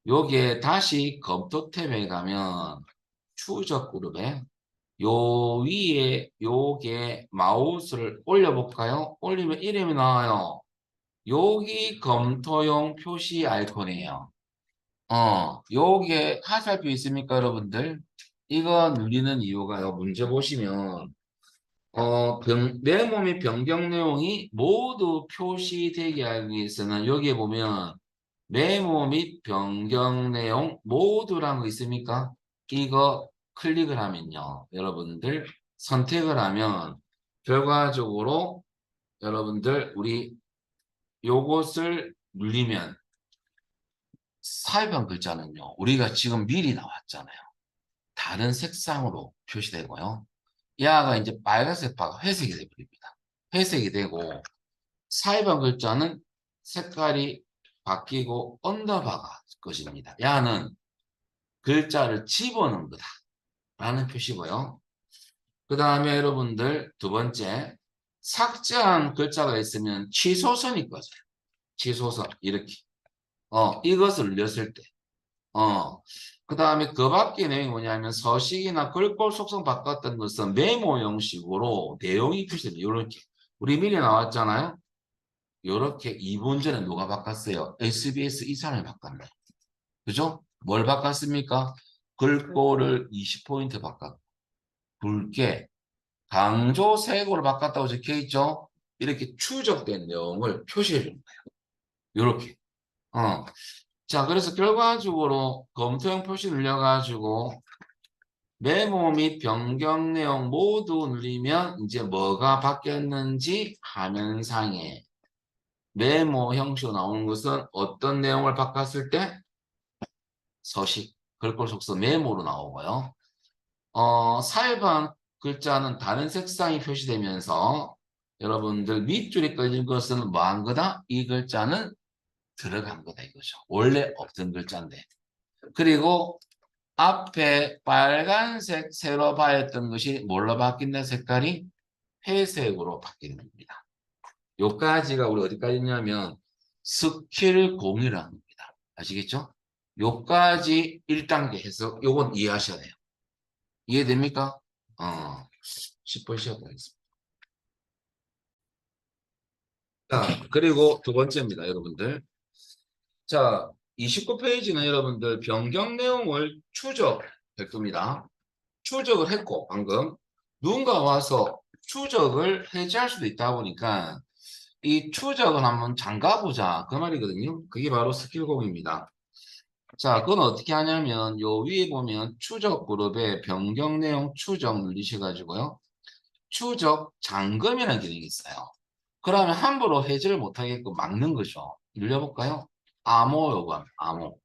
요게 다시 검토 탭에 가면 추적 그룹에 요 위에 요게 마우스를 올려볼까요? 올리면 이름이 나와요. 여기 검토용 표시 아이콘이에요. 요게 화살표 있습니까, 여러분들? 이거 누리는 이유가요. 문제 보시면 메모 및 변경 내용이 모두 표시되게 하기 위해서는 여기에 보면 메모 및 변경 내용 모두라는 거 있습니까? 이거 클릭을 하면요. 여러분들 선택을 하면 결과적으로 여러분들 우리 요것을 누르면 사회변 글자는요. 우리가 지금 미리 나왔잖아요. 다른 색상으로 표시되고요. 야가 이제 빨간색 바가 회색이 되버립니다. 회색이 되고 사회변 글자는 색깔이 바뀌고 언더바가 것입니다. 야는 글자를 집어넣은 거다 라는 표시고요. 그 다음에 여러분들 두 번째 삭제한 글자가 있으면 취소선이 꺼져요. 취소선 이렇게 이것을 눌렸을 때 그 다음에 그 밖에 내용이 뭐냐면 서식이나 글꼴 속성 바꿨던 것은 메모 형식으로 내용이 표시됩니다. 이렇게 우리 미리 나왔잖아요. 이렇게 2분 전에 누가 바꿨어요? SBS 이 사람이 바꿨네. 그죠? 뭘 바꿨습니까? 글꼴을 20포인트 바꿨고 굵게 강조색으로 바꿨다고 적혀있죠? 이렇게 추적된 내용을 표시해 주는 거예요. 이렇게. 자, 그래서 결과적으로 검토형 표시 눌려가지고 메모 및 변경 내용 모두 누르면 이제 뭐가 바뀌었는지 화면상에 메모 형식으로 나오는 것은 어떤 내용을 바꿨을 때 서식, 글꼴 속서 메모로 나오고요. 사입한 글자는 다른 색상이 표시되면서 여러분들 밑줄이 꺼진 것은 뭐한 거다? 이 글자는 들어간 거다 이거죠. 원래 없던 글자인데. 그리고 앞에 빨간색 새로 바였던 것이 뭘로 바뀐다? 색깔이 회색으로 바뀌는 겁니다. 요까지가 우리 어디까지 있냐면 스킬 0이라는 겁니다. 아시겠죠? 요까지 1단계 해석 요건 이해하셔야 돼요. 이해됩니까? 10분 쉬어도 되겠습니다. 자, 그리고 두 번째입니다, 여러분들. 자, 29페이지는 여러분들 변경 내용을 추적할 겁니다. 추적을 했고 방금 누군가 와서 추적을 해제할 수도 있다 보니까 이 추적을 한번 잠가보자 그 말이거든요. 그게 바로 스킬공입니다. 자, 그건 어떻게 하냐면 요 위에 보면 추적 그룹에 변경 내용 추적 누르셔가지고요. 추적 잠금이라는 기능이 있어요. 그러면 함부로 해제를 못하게끔 막는 거죠. 눌려볼까요? 암호 요구합니다. 암호.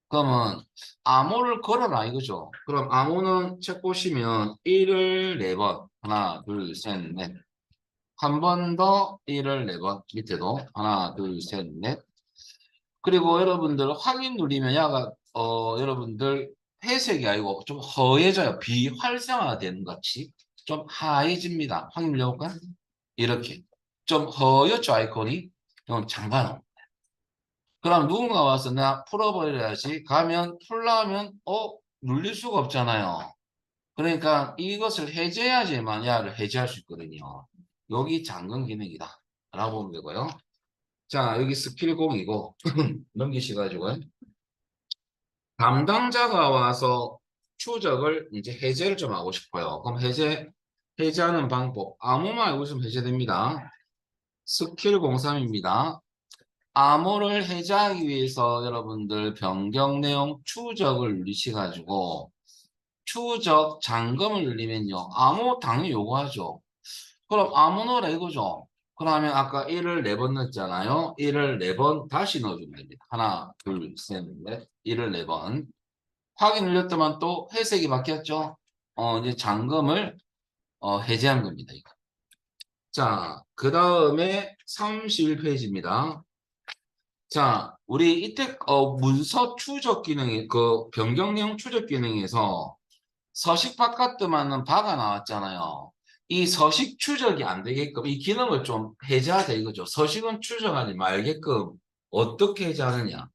그러면 암호를 걸어라 이거죠. 그럼 암호는 책 보시면 1을 4번 하나 둘 셋 넷 한 번 더 1을 4번 밑에도 하나 둘 셋 넷 그리고 여러분들 확인 누르면 야가 여러분들 회색이 아니고 좀 허해져요. 비활성화되는 것 같이 좀 하얘집니다. 확인 눌러볼까요? 이렇게 좀 허옇죠 아이콘이. 이건 잠가놓은 그럼 누군가 와서 나 풀어버려야지 가면 풀라면 눌릴 수가 없잖아요. 그러니까 이것을 해제해야지만 야를 해제할 수 있거든요. 여기 잠금 기능이다 라고 보면 되고요. 자, 여기 스킬 0이고 넘기셔가지고요. 담당자가 와서 추적을 이제 해제를 좀 하고 싶어요. 그럼 해제하는 방법 아무만 알고 있으면 해제됩니다. 스킬 03입니다. 암호를 해제하기 위해서 여러분들 변경 내용 추적을 누르셔가지고 추적 잠금을 누르면요. 암호 당연히 요구하죠. 그럼 암호 넣으라 이거죠. 그러면 아까 1을 4번 넣었잖아요. 1을 4번 다시 넣어주면 됩니다. 하나, 둘, 셋, 넷. 1을 4번. 확인 눌렸더만 또 회색이 바뀌었죠. 이제 잠금을 해제한 겁니다. 이거. 자, 그 다음에 31페이지입니다. 자, 우리 이때 문서 추적 기능이 그 변경 내용 추적 기능에서 서식 바깥으로는 바가 나왔잖아요. 이 서식 추적이 안 되게끔 이 기능을 좀 해제하자 이거죠. 서식은 추적하지 말게끔 어떻게 해제하느냐.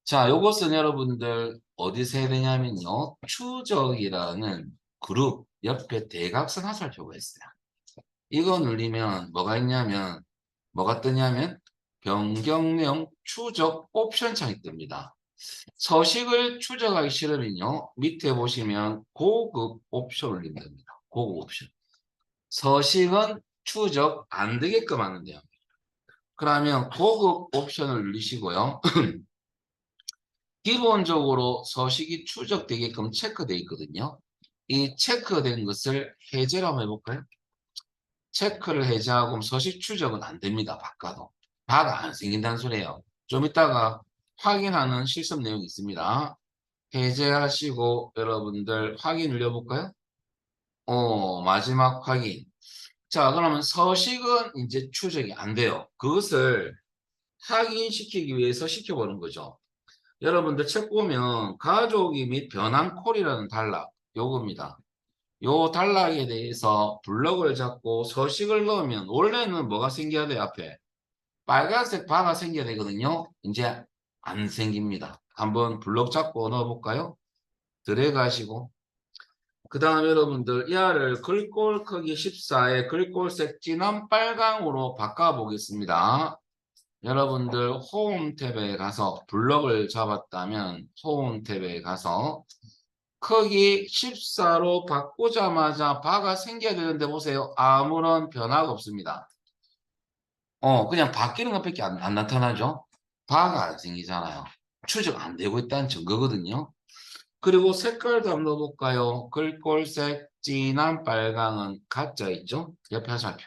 자, 요것은 여러분들 어디서 해야 되냐면요. 추적이라는 그룹 옆에 대각선 화살표가 있어요. 이거 누르면 뭐가 뜨냐면 변경 내용 추적 옵션 창이 뜹니다. 서식을 추적하기 싫으면요. 밑에 보시면 고급 옵션을 누릅니다. 고급 옵션. 서식은 추적 안 되게끔 하는데요. 그러면 고급 옵션을 누르시고요. 기본적으로 서식이 추적되게끔 체크되어 있거든요. 이 체크된 것을 해제를 한번 해볼까요? 체크를 해제하고 서식 추적은 안 됩니다. 바꿔도. 바가 안 생긴다는 소리예요. 좀 이따가 확인하는 실습 내용이 있습니다. 해제하시고 여러분들 확인 눌려볼까요? 마지막 확인. 자, 그러면 서식은 이제 추적이 안 돼요. 그것을 확인시키기 위해서 시켜보는 거죠. 여러분들 책 보면 가족이 및 변환콜이라는 단락 요겁니다. 요 단락에 대해서 블럭을 잡고 서식을 넣으면 원래는 뭐가 생겨야 돼요 앞에 빨간색 바가 생겨야 되거든요. 이제 안 생깁니다. 한번 블럭 잡고 넣어볼까요? 드래그 하시고 그 다음에 여러분들 이하를 글꼴 크기 14에 글꼴색 진한 빨강으로 바꿔보겠습니다. 여러분들 홈 탭에 가서 블럭을 잡았다면 홈 탭에 가서 크기 14로 바꾸자마자 바가 생겨야 되는데 보세요. 아무런 변화가 없습니다. 그냥 바뀌는 것밖에 안 나타나죠. 바가 안 생기잖아요. 추적 안 되고 있다는 증거거든요. 그리고 색깔도 한번 넣어볼까요? 글꼴색, 진한 빨강은 가짜 있죠? 옆에 화살표.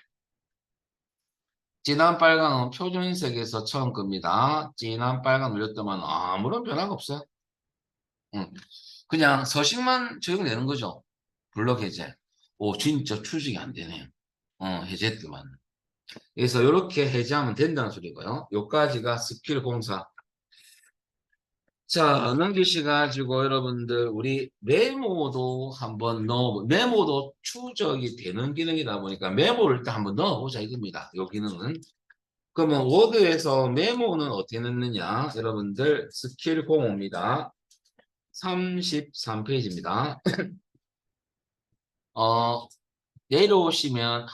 진한 빨강은 표준색에서 처음 겁니다. 진한 빨강 눌렸더만 아무런 변화가 없어요. 응. 그냥 서식만 적용되는 거죠. 블록 해제. 오, 진짜 추적이 안 되네요. 해제했더만. 그래서 이렇게 해제하면 된다는 소리고요. 요까지가 스킬 공사. 자, 넘기시가지고 여러분들 우리 메모도 한번 메모도 추적이 되는 기능이다 보니까 메모를 일단 한번 넣어보자 이겁니다. 요 기능은. 그러면 워드에서 메모는 어떻게 넣느냐? 여러분들 스킬 05입니다. 33페이지입니다. 내려오시면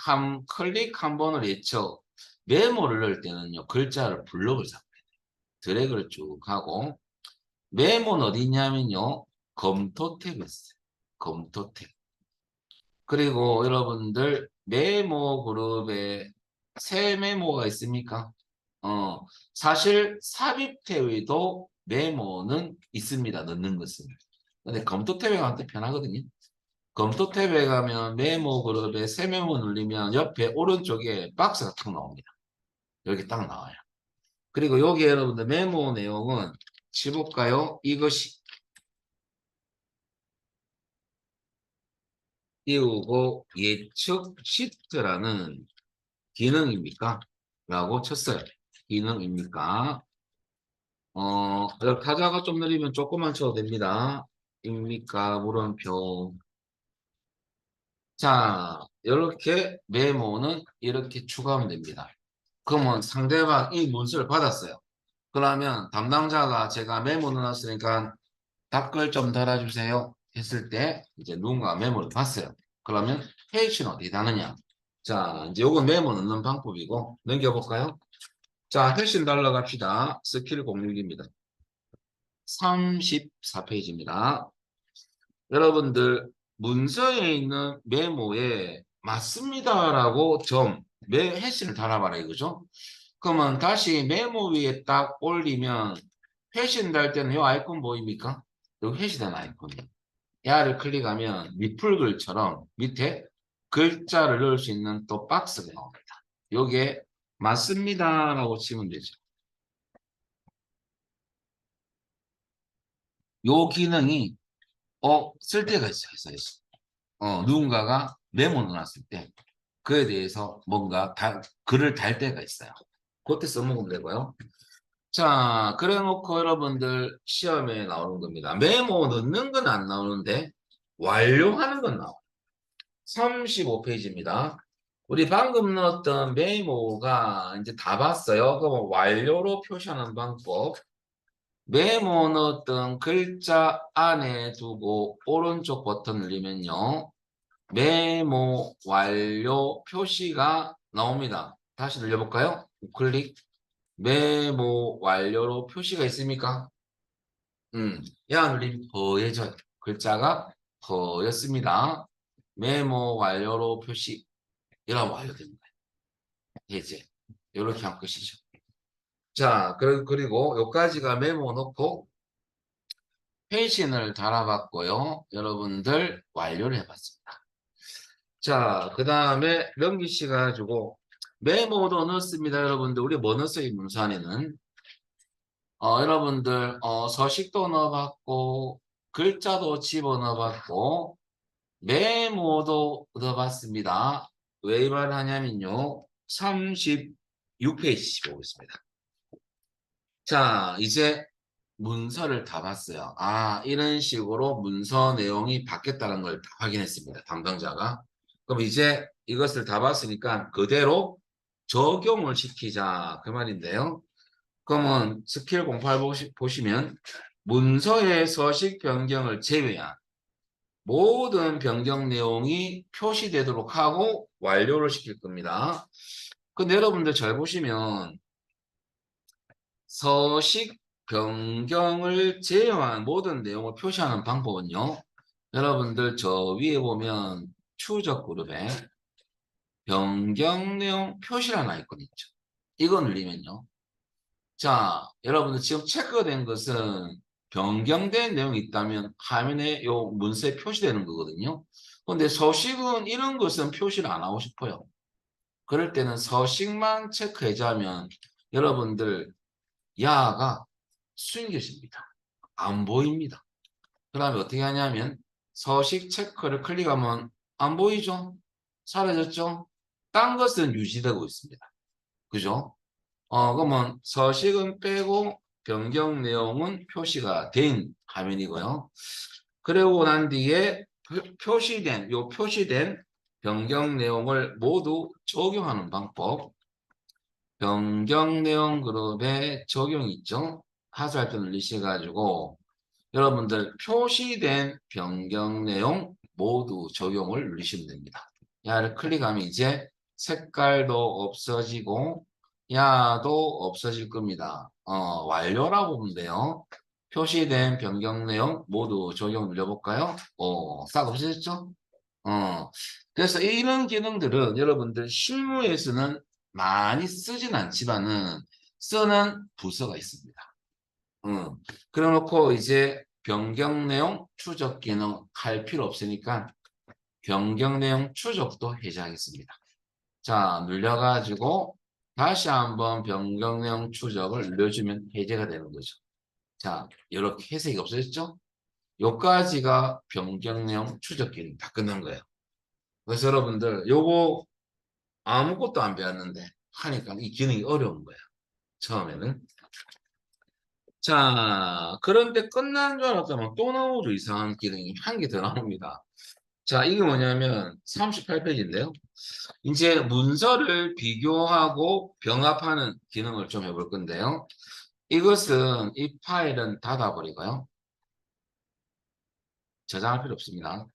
클릭 한 번을 했죠. 메모를 넣을 때는요. 글자를 블록을 잡아요. 드래그를 쭉 하고 메모는 어디 있냐면요. 검토 탭에 있어요. 검토 탭. 그리고 여러분들 메모 그룹에 새 메모가 있습니까? 사실 삽입 탭에도 메모는 있습니다. 넣는 것은. 근데 검토 탭에 가면 또 편하거든요. 검토 탭에 가면 메모 그룹에 새 메모 누르면 옆에 오른쪽에 박스가 탁 나옵니다. 여기 딱 나와요. 그리고 여기 여러분들 메모 내용은 치볼까요? 이것이 띄우고 예측 시트라는 기능입니까? 라고 쳤어요. 기능입니까? 타자가 좀 느리면 조금만 쳐도 됩니다. 입니까? 물음표. 자, 이렇게 메모는 이렇게 추가하면 됩니다. 그러면 상대방 이 문서를 받았어요. 그러면 담당자가 제가 메모 넣어놨으니까 댓글 좀 달아주세요 했을 때 이제 누군가 메모를 봤어요. 그러면 페이지는 어디 다느냐? 자, 이제 요건 메모 넣는 방법이고 넘겨볼까요? 자, 회신 달러 갑시다. 스킬 06입니다. 34페이지입니다. 여러분들 문서에 있는 메모에 맞습니다라고 회신을 달아봐라 이거죠. 그러면 다시 메모 위에 딱 올리면 회신 달 때는 이 아이콘 보입니까? 여기 회신된 아이콘이에요. 야를 클릭하면 리플글처럼 밑에 글자를 넣을 수 있는 또 박스가 나옵니다. 요게 맞습니다라고 치면 되죠. 요 기능이 쓸 때가 있어요. 누군가가 메모 넣어놨을 때 그에 대해서 뭔가 글을 달 때가 있어요. 그때 써먹으면 되고요. 자, 그래 놓고 여러분들 시험에 나오는 겁니다. 메모 넣는 건 안 나오는데 완료하는 건 나와요. 35페이지입니다. 우리 방금 넣었던 메모가 이제 다 봤어요. 그럼 완료로 표시하는 방법. 메모 넣었던 글자 안에 두고 오른쪽 버튼 누르면요. 메모 완료 표시가 나옵니다. 다시 눌러볼까요? 우클릭. 메모 완료로 표시가 있습니까? 야 눌림 허해져요. 글자가 허였습니다. 메모 완료로 표시. 이러면 완료됩니다. 이제 이렇게 하면 끝이죠. 자, 그리고 여기까지가 메모 넣고 회신을 달아봤고요. 여러분들 완료를 해봤습니다. 자, 그 다음에 넘기시가 가지고 메모도 넣었습니다. 여러분들 우리 뭐 넣었어요? 이 문서 안에는 여러분들 서식도 넣어봤고 글자도 집어넣어봤고 메모도 넣어봤습니다. 왜 이 말을 하냐면요. 36페이지 보겠습니다. 자, 이제 문서를 다 봤어요. 아, 이런 식으로 문서 내용이 바뀌었다는 걸 다 확인했습니다. 담당자가. 그럼 이제 이것을 다 봤으니까 그대로 적용을 시키자. 그 말인데요. 그러면 스킬 08 보시면 문서의 서식 변경을 제외한 모든 변경 내용이 표시되도록 하고 완료를 시킬 겁니다. 근데 여러분들 잘 보시면 서식 변경을 제외한 모든 내용을 표시하는 방법은요. 여러분들 저 위에 보면 추적 그룹에 변경 내용 표시라는 아이콘 있죠. 이거 누르면요. 자, 여러분들 지금 체크된 것은 변경된 내용이 있다면 화면에 요 문서에 표시되는 거거든요. 근데 서식은 이런 것은 표시를 안 하고 싶어요. 그럴 때는 서식만 체크해자면 여러분들 야가 숨겨집니다. 안 보입니다. 그 다음에 어떻게 하냐면 서식 체크를 클릭하면 안 보이죠? 사라졌죠? 딴 것은 유지되고 있습니다. 그죠? 그러면 서식은 빼고 변경 내용은 표시가 된 화면이고요. 그리고 난 뒤에 표시된 변경 내용을 모두 적용하는 방법. 변경 내용 그룹에 적용 있죠? 하수할표 눌리셔가지고 여러분들 표시된 변경 내용 모두 적용을 누르시면 됩니다. 야를 클릭하면 이제 색깔도 없어지고 야도 없어질 겁니다. 완료라고 보면 돼요. 표시된 변경 내용 모두 적용 눌러볼까요? 싹 없어졌죠? 그래서 이런 기능들은 여러분들 실무에서는 많이 쓰진 않지만은 쓰는 부서가 있습니다. 그래 놓고 이제 변경 내용 추적 기능 할 필요 없으니까 변경 내용 추적도 해제하겠습니다. 자, 눌려가지고 다시 한번 변경 내용 추적을 눌러주면 해제가 되는 거죠. 자, 이렇게 해석이 없어졌죠? 요까지가 변경 내용 추적 기능 다 끝난 거예요. 그래서 여러분들 요거 아무것도 안 배웠는데 하니까 이 기능이 어려운 거예요. 처음에는. 자, 그런데 끝난 줄 알았더니 또 나오죠. 이상한 기능이 한 개 더 나옵니다. 자, 이게 뭐냐면 38페이지인데요. 이제 문서를 비교하고 병합하는 기능을 좀 해볼 건데요. 이것은 이 파일은 닫아버리고요. 저장할 필요 없습니다.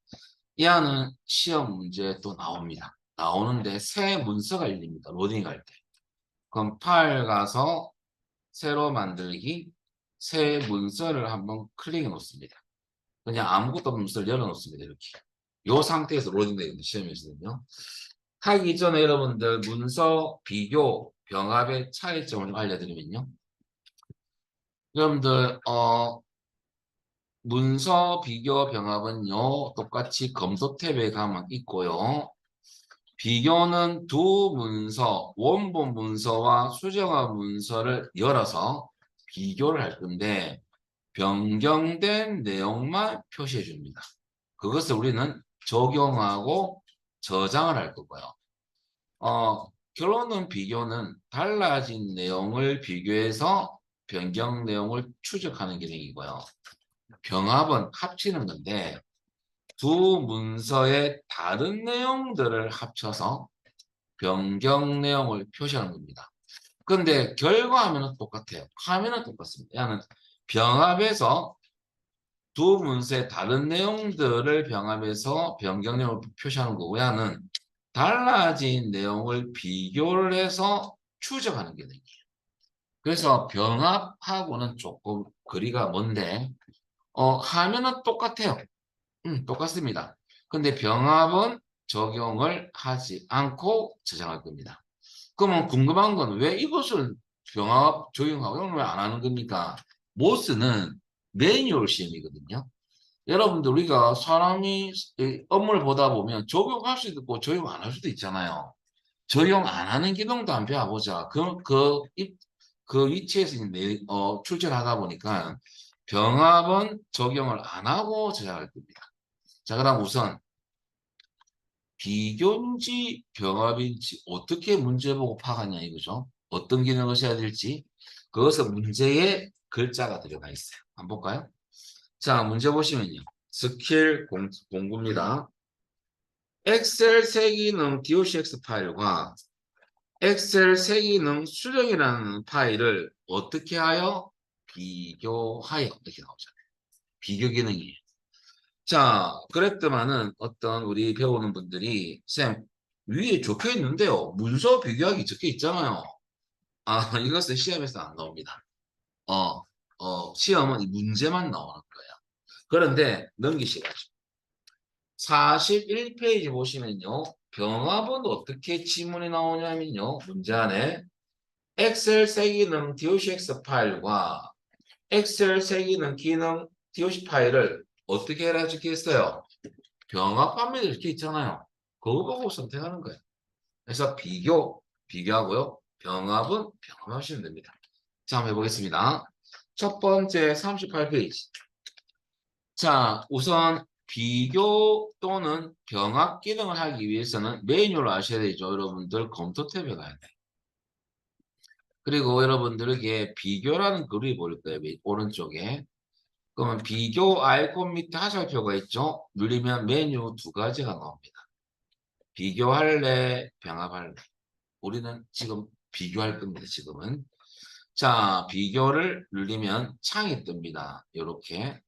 이 안은 시험 문제에 또 나옵니다. 나오는데 새 문서가 열립니다. 로딩할 때. 그럼 파일 가서 새로 만들기, 새 문서를 한번 클릭해 놓습니다. 그냥 아무것도 없는 문서를 열어 놓습니다. 이렇게. 이 상태에서 로딩되거든요. 시험에서는요. 하기 전에 여러분들 문서 비교, 병합의 차이점을 좀 알려드리면요. 여러분들 문서 비교 병합은요. 똑같이 검색 탭에 가면 있고요. 비교는 두 문서, 원본 문서와 수정한 문서를 열어서 비교를 할 건데 변경된 내용만 표시해 줍니다. 그것을 우리는 적용하고 저장을 할 거고요. 결론은 비교는 달라진 내용을 비교해서 변경 내용을 추적하는 기능이고요. 병합은 합치는 건데 두 문서의 다른 내용들을 합쳐서 변경 내용을 표시하는 겁니다. 근데 결과화면은 똑같아요. 화면은 똑같습니다. 얘는 병합해서 두 문서의 다른 내용들을 병합해서 변경 내용을 표시하는 거고 얘는 달라진 내용을 비교를 해서 추적하는 기능이에요. 그래서 병합하고는 조금 거리가 먼데 화면은 똑같아요. 똑같습니다. 근데 병합은 적용을 하지 않고 저장할 겁니다. 그러면 궁금한 건 왜 이것을 병합 적용하고 이걸 왜 안 하는 겁니까? 모스는 매뉴얼 시험이거든요. 여러분들 우리가 사람이 업무를 보다 보면 적용할 수도 있고 적용 안 할 수도 있잖아요. 적용 안 하는 기능도 한번 배워보자. 그 위치에서 출제하다 보니까 병합은 적용을 안 하고 제작할 겁니다. 자, 그다음 우선 비교인지 병합인지 어떻게 문제 보고 파악하냐 이거죠. 어떤 기능을 써야 될지 그것은 문제에 글자가 들어가 있어요. 한번 볼까요? 자, 문제 보시면요. 스킬 공구입니다. 엑셀 세기능 docx 파일과 엑셀 세기능 수령이라는 파일을 어떻게 하여 비교하여 이렇게 나오잖아요. 비교 기능이에요. 자, 그랬더만은 어떤 우리 배우는 분들이 쌤 위에 적혀 있는데요. 문서 비교하기 적혀 있잖아요. 아, 이것은 시험에서 안 나옵니다. 어, 시험은 이 문제만 나오는 거예요. 그런데 넘기시라죠. 41페이지 보시면요. 병합은 어떻게 지문이 나오냐면요. 문제 안에 엑셀 새 기능 docx 파일과 엑셀 새 기능 기능 doc 파일을 어떻게 해라 적혀있어요? 병합하면 이렇게 있잖아요. 그거 보고 선택하는 거예요. 그래서 비교하고요. 병합은 병합하시면 됩니다. 자, 한번 해보겠습니다. 첫 번째 38페이지. 자, 우선 비교 또는 병합 기능을 하기 위해서는 메뉴를 아셔야 되죠. 여러분들 컴퓨터 탭에 가야 돼. 그리고 여러분들에게 비교라는 글이 보일 거예요. 오른쪽에. 그러면 비교 아이콘 밑에 하살표가 있죠. 누르면 메뉴 두 가지가 나옵니다. 비교할래, 병합할래. 우리는 지금 비교할 겁니다. 지금은. 자, 비교를 누르면 창이 뜹니다. 이렇게.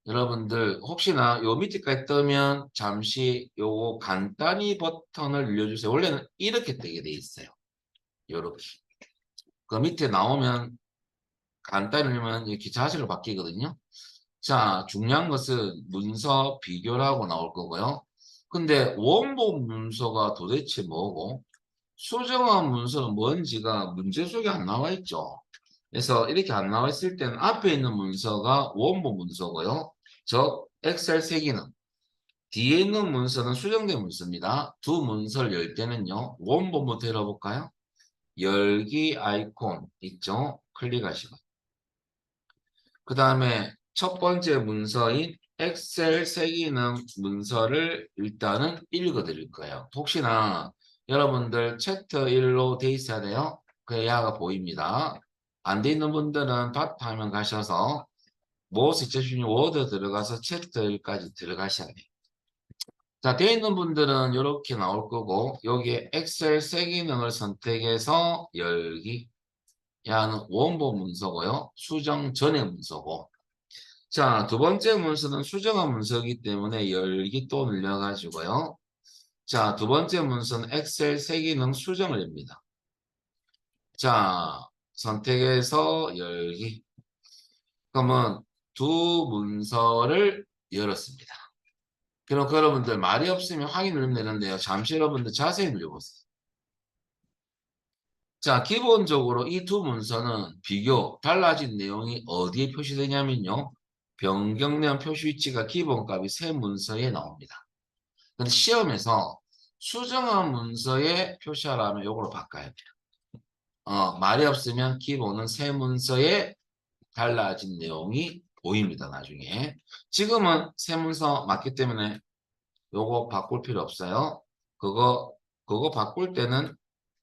여러분들 혹시나 요 밑에까지 뜨면 잠시 요거 간단히 버튼을 눌러주세요. 원래는 이렇게 뜨게 돼 있어요. 요렇게. 그 밑에 나오면 간단히 누르면 이렇게 자세로 바뀌거든요. 자, 중요한 것은 문서 비교라고 나올 거고요. 근데 원본 문서가 도대체 뭐고 수정한 문서는 뭔지가 문제 속에 안 나와 있죠. 그래서 이렇게 안 나와 있을 때는 앞에 있는 문서가 원본 문서고요. 즉 엑셀 새 기능. 뒤에 있는 문서는 수정된 문서입니다. 두 문서를 열 때는요. 원본부터 열어볼까요? 열기 아이콘 있죠? 클릭하시고. 그 다음에 첫 번째 문서인 엑셀 새 기능 문서를 일단은 읽어 드릴 거예요. 혹시나 여러분들 챕터 1로 돼 있어야 돼요. 그래야 보입니다. 안 돼 있는 분들은 바탕화면 가셔서 모스 2016 워드 들어가서 챕터 1까지 들어가셔야 돼요. 자, 돼 있는 분들은 이렇게 나올 거고 여기에 엑셀 새 기능을 선택해서 열기 야는 원본 문서고요. 수정 전의 문서고 자, 두 번째 문서는 수정한 문서이기 때문에 열기 또 늘려가지고요. 자, 두 번째 문서는 엑셀 새 기능 수정을 엽니다. 자, 선택해서 열기. 그러면 두 문서를 열었습니다. 그럼 여러분들 말이 없으면 확인 누르면 되는데요. 잠시 여러분들 자세히 눌러보세요. 자, 기본적으로 이 두 문서는 비교, 달라진 내용이 어디에 표시되냐면요. 변경량 표시 위치가 기본값이 새 문서에 나옵니다. 근데 시험에서 수정한 문서에 표시하라면 이걸로 바꿔야 돼요. 말이 없으면 기본은 새 문서에 달라진 내용이 보입니다. 나중에. 지금은 새 문서 맞기 때문에 요거 바꿀 필요 없어요. 그거 바꿀 때는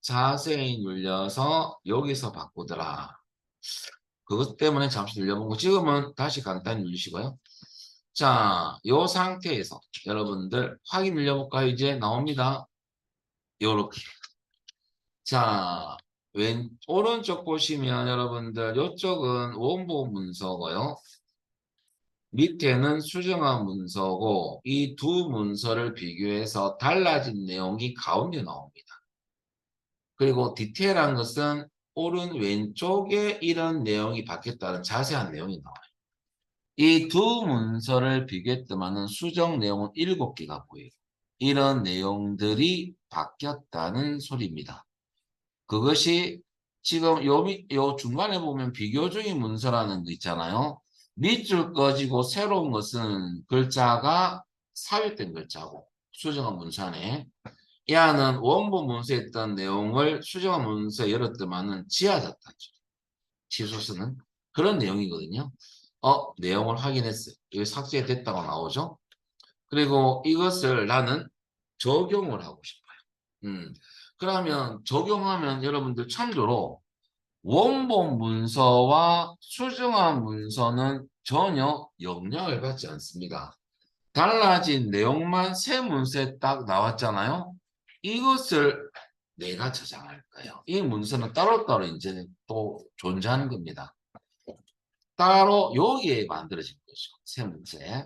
자세히 눌려서 여기서 바꾸더라. 그것 때문에 잠시 눌려보고 지금은 다시 간단히 누르시고요. 자, 요 상태에서 여러분들 확인 눌려볼까요? 이제 나옵니다. 요렇게. 자, 오른쪽 보시면 여러분들 요쪽은 원본 문서고요. 밑에는 수정한 문서고 이 두 문서를 비교해서 달라진 내용이 가운데 나옵니다. 그리고 디테일한 것은 오른 왼쪽에 이런 내용이 바뀌었다는 자세한 내용이 나와요. 이 두 문서를 비교했더만은 수정 내용은 7개가 보여요. 이런 내용들이 바뀌었다는 소리입니다. 그것이 지금 요 중간에 보면 비교 중인 문서라는 거 있잖아요. 밑줄 꺼지고 새로운 것은 글자가 삽입된 글자고 수정한 문서네. 이 안은 원본 문서에 있던 내용을 수정한 문서에 열었더만은 지워졌다죠. 치소스는 그런 내용이거든요. 내용을 확인했어요. 이게 삭제됐다고 나오죠. 그리고 이것을 나는 적용을 하고 싶어요. 그러면 적용하면 여러분들 참조로 원본 문서와 수정한 문서는 전혀 영향을 받지 않습니다. 달라진 내용만 새 문서에 딱 나왔잖아요. 이것을 내가 저장할 거예요. 이 문서는 따로따로 이제 또 존재하는 겁니다. 따로 여기에 만들어진 거죠. 새 문서에.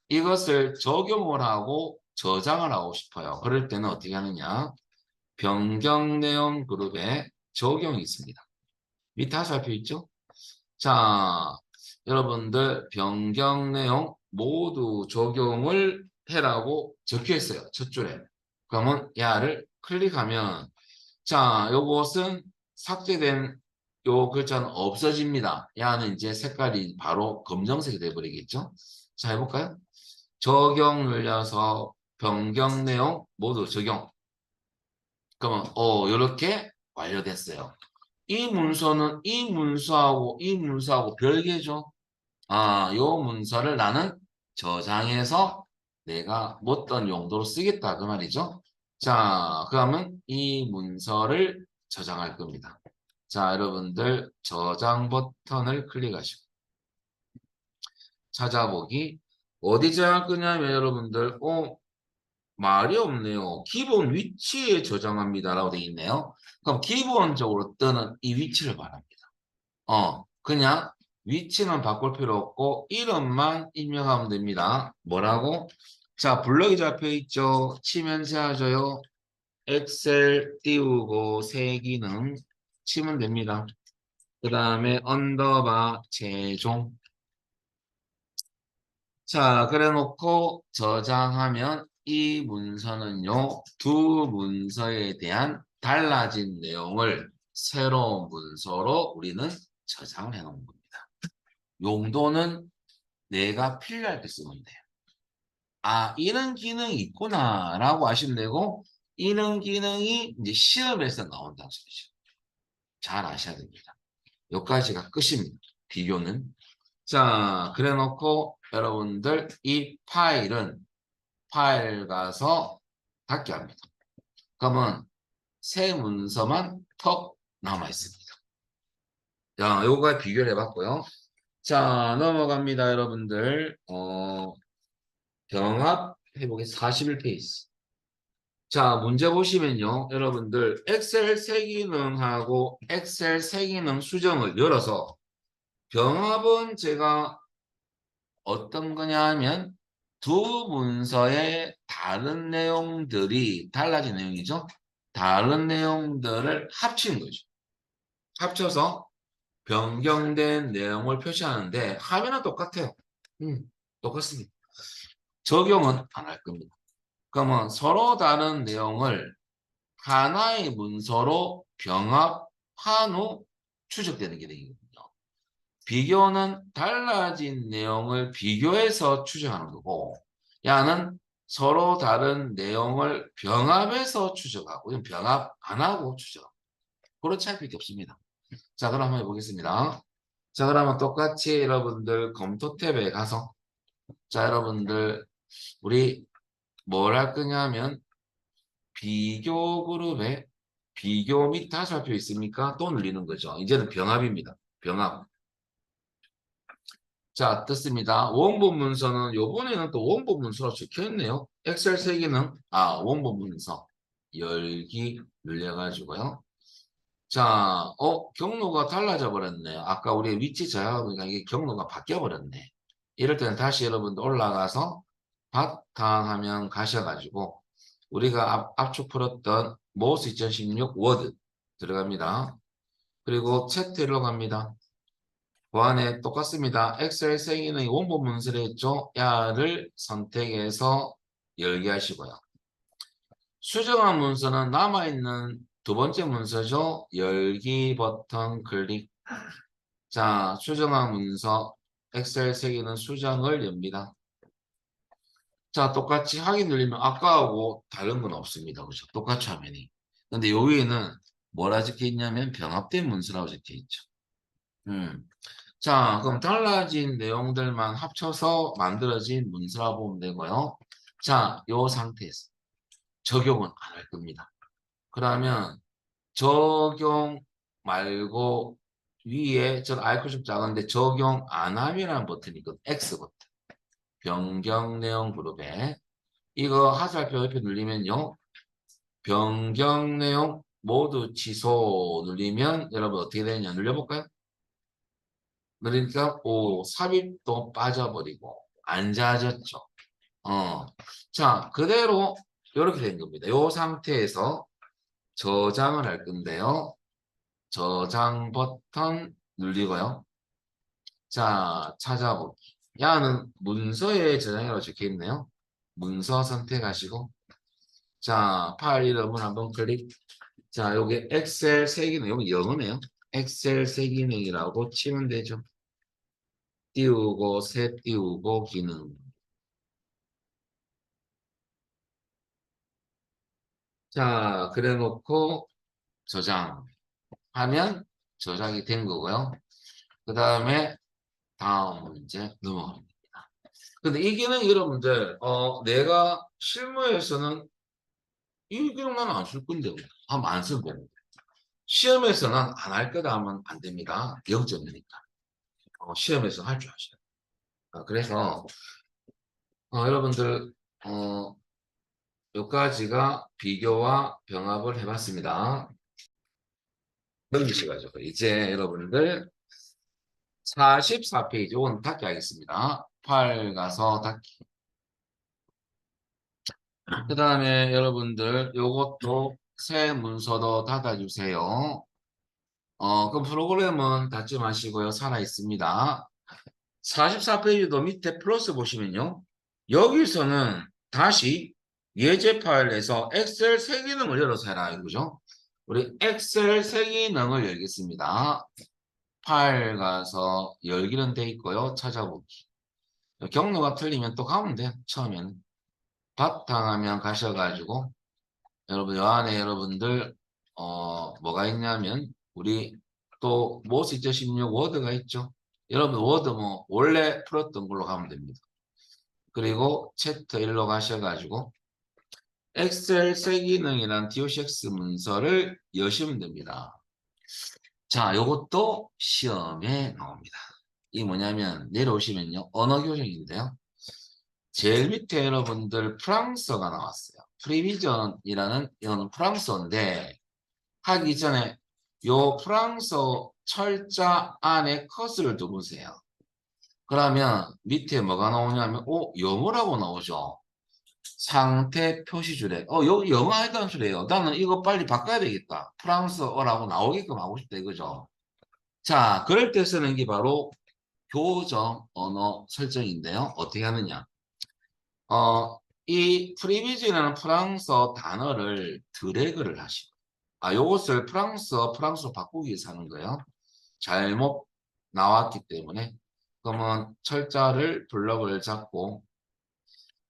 이것을 적용을 하고 저장을 하고 싶어요. 그럴 때는 어떻게 하느냐. 변경 내용 그룹에 적용이 있습니다. 밑에 화살표 있죠? 자, 여러분들 변경 내용 모두 적용을 해라고 적혀 있어요. 첫 줄에. 그러면 야를 클릭하면 자, 요것은 삭제된 요 글자는 없어집니다. 야는 이제 색깔이 바로 검정색이 돼버리겠죠. 자, 해볼까요? 적용 눌려서 변경 내용 모두 적용. 그러면 이렇게 완료됐어요. 이 문서는 이 문서하고 별개죠. 요 문서를 나는 저장해서 내가 어떤 용도로 쓰겠다 그 말이죠. 자, 그러면 이 문서를 저장할 겁니다. 자, 여러분들 저장 버튼을 클릭하시고 찾아보기 어디 저장할 거냐면 여러분들 말이 없네요. 기본 위치에 저장합니다라고 되어 있네요. 그럼 기본적으로 뜨는 이 위치를 말합니다. 그냥 위치는 바꿀 필요 없고 이름만 입력하면 됩니다. 뭐라고? 자, 블럭이 잡혀 있죠. 치면서 하죠요. 엑셀 띄우고 새 기능 치면 됩니다. 그 다음에 언더바 최종. 자, 그래 놓고 저장하면 이 문서는요, 두 문서에 대한 달라진 내용을 새로운 문서로 우리는 저장을 해 놓은 겁니다. 용도는 내가 필요할 때 쓰면 돼요. 이런 기능이 있구나라고 아시면 되고, 이런 기능이 이제 시험에서 나온다는 소리죠. 잘 아셔야 됩니다. 여기까지가 끝입니다. 비교는. 자, 그래 놓고 여러분들 이 파일 가서 닫기 합니다. 그러면 새 문서만 턱 남아 있습니다. 자, 요거 비교를 해봤고요. 자, 넘어갑니다, 여러분들. 병합 해보기 41페이지. 자, 문제 보시면요. 여러분들 엑셀 새 기능하고 엑셀 새 기능 수정을 열어서 병합은 제가 어떤 거냐 하면 두 문서의 다른 내용들이 달라진 내용이죠. 다른 내용들을 합친 거죠. 합쳐서 변경된 내용을 표시하는데 화면은 똑같아요. 똑같습니다. 적용은 안 할 겁니다. 그러면 서로 다른 내용을 하나의 문서로 병합한 후 추적되는 기능이거든요. 비교는 달라진 내용을 비교해서 추정하는 거고, 야는 서로 다른 내용을 병합해서 추정하고, 이건 병합 안 하고 추정. 그런 차이밖에 없습니다. 자, 그럼 한번 해보겠습니다. 자, 그러면 똑같이 여러분들 검토 탭에 가서, 자, 여러분들, 우리 뭘 할 거냐면, 비교 그룹에 비교 및 다살표 있습니까? 또 늘리는 거죠. 이제는 병합입니다. 병합. 자, 떴습니다. 원본 문서는 요번에는 또 원본 문서로 적혀있네요. 엑셀 세 기능, 원본 문서 열기 늘려가지고요. 자, 경로가 달라져 버렸네요. 아까 우리 위치 저하고니까 이게 경로가 바뀌어 버렸네. 이럴 때는 다시 여러분들 올라가서 바탕화면 가셔가지고 우리가 압축 풀었던 모스 2016 워드 들어갑니다. 그리고 채트로 갑니다. 보안에 똑같습니다. 엑셀 새 기능이 원본 문서를 했죠. 야를 선택해서 열게 하시고요. 수정한 문서는 남아있는 두 번째 문서죠. 열기 버튼 클릭. 자, 수정한 문서 엑셀 새 기능 수정을 엽니다. 자, 똑같이 확인 누르면 아까하고 다른 건 없습니다. 그렇죠? 똑같이 화면이. 근데 여기에는 뭐라 적혀 있냐면 병합된 문서라고 적혀 있죠. 자, 그럼 달라진 내용들만 합쳐서 만들어진 문서라고 보면 되고요. 자, 요 상태에서 적용은 안 할 겁니다. 그러면 적용 말고 위에 저 아이콘 좀 작은데 적용 안 함이라는 버튼이 있거든요. X 버튼. 변경 내용 그룹에 이거 화살표 옆에 눌리면요. 변경 내용 모두 취소 누르면 여러분 어떻게 되느냐 눌려볼까요? 그러니까 삽입도 빠져버리고 안 잦았죠. 자, 그대로 이렇게 된 겁니다. 이 상태에서 저장을 할 건데요. 저장 버튼 눌리고요. 자, 찾아보기. 야는 문서에 저장이라고 적혀 있네요. 문서 선택하시고 자, 파일 이름을 한번 클릭. 자, 여기 엑셀 새 기능, 여기 영어네요. 엑셀 새 기능이라고 치면 되죠. 띄우고, 새 띄우고, 기능. 자, 그래 놓고 저장하면 저장이 된 거고요. 그 다음에 다음 문제 넘어갑니다. 근데 이 기능 여러분들, 내가 실무에서는 이 기능 나는 안 쓸 건데, 한번 안 써보고. 시험에서는 안 할 거다 하면 안 됩니다. 0점이니까. 시험에서 할 줄 아셔야 돼요. 그래서, 여러분들, 몇 가지가 비교와 병합을 해봤습니다. 넘기시가지고. 이제 여러분들 44페이지, 오늘 닫기 하겠습니다. 8 가서 닫기. 그 다음에 여러분들, 요것도 새 문서도 닫아주세요. 그 프로그램은 닫지 마시고요. 살아 있습니다. 44페이지도 밑에 플러스 보시면요. 여기서는 다시 예제 파일에서 엑셀 새 기능을 열어서 해라. 이거죠. 우리 엑셀 새 기능을 열겠습니다. 파일 가서 열기는 돼 있고요. 찾아보기. 경로가 틀리면 또 가면 돼요. 처음에는. 바탕화면 가셔가지고 여러분 요 안에 여러분들 뭐가 있냐면 우리 또 모스 2016 워드가 있죠. 여러분 워드 뭐 원래 풀었던 걸로 가면 됩니다. 그리고 챕터 1로 가셔가지고 엑셀 새 기능이란 DOCX 문서를 여시면 됩니다. 자, 요것도 시험에 나옵니다. 이 뭐냐면 내려오시면요. 언어 교정인데요. 제일 밑에 여러분들 프랑스어가 나왔어요. 프리비전이라는 이건 프랑스어인데 하기 전에 요 프랑스어 철자 안에 커서를 두으세요. 그러면 밑에 뭐가 나오냐면 영어라고 나오죠. 상태 표시줄에 여기 영어 해당 소리예요. 나는 이거 빨리 바꿔야 되겠다. 프랑스어라고 나오게끔 하고 싶다 이거죠. 자, 그럴 때 쓰는 게 바로 교정 언어 설정인데요. 어떻게 하느냐? 이 프리비즈라는 프랑스어 단어를 드래그를 하시고, 요것을 프랑스어 바꾸기 위해서 하는 거예요. 잘못 나왔기 때문에. 그러면 철자를 블럭을 잡고,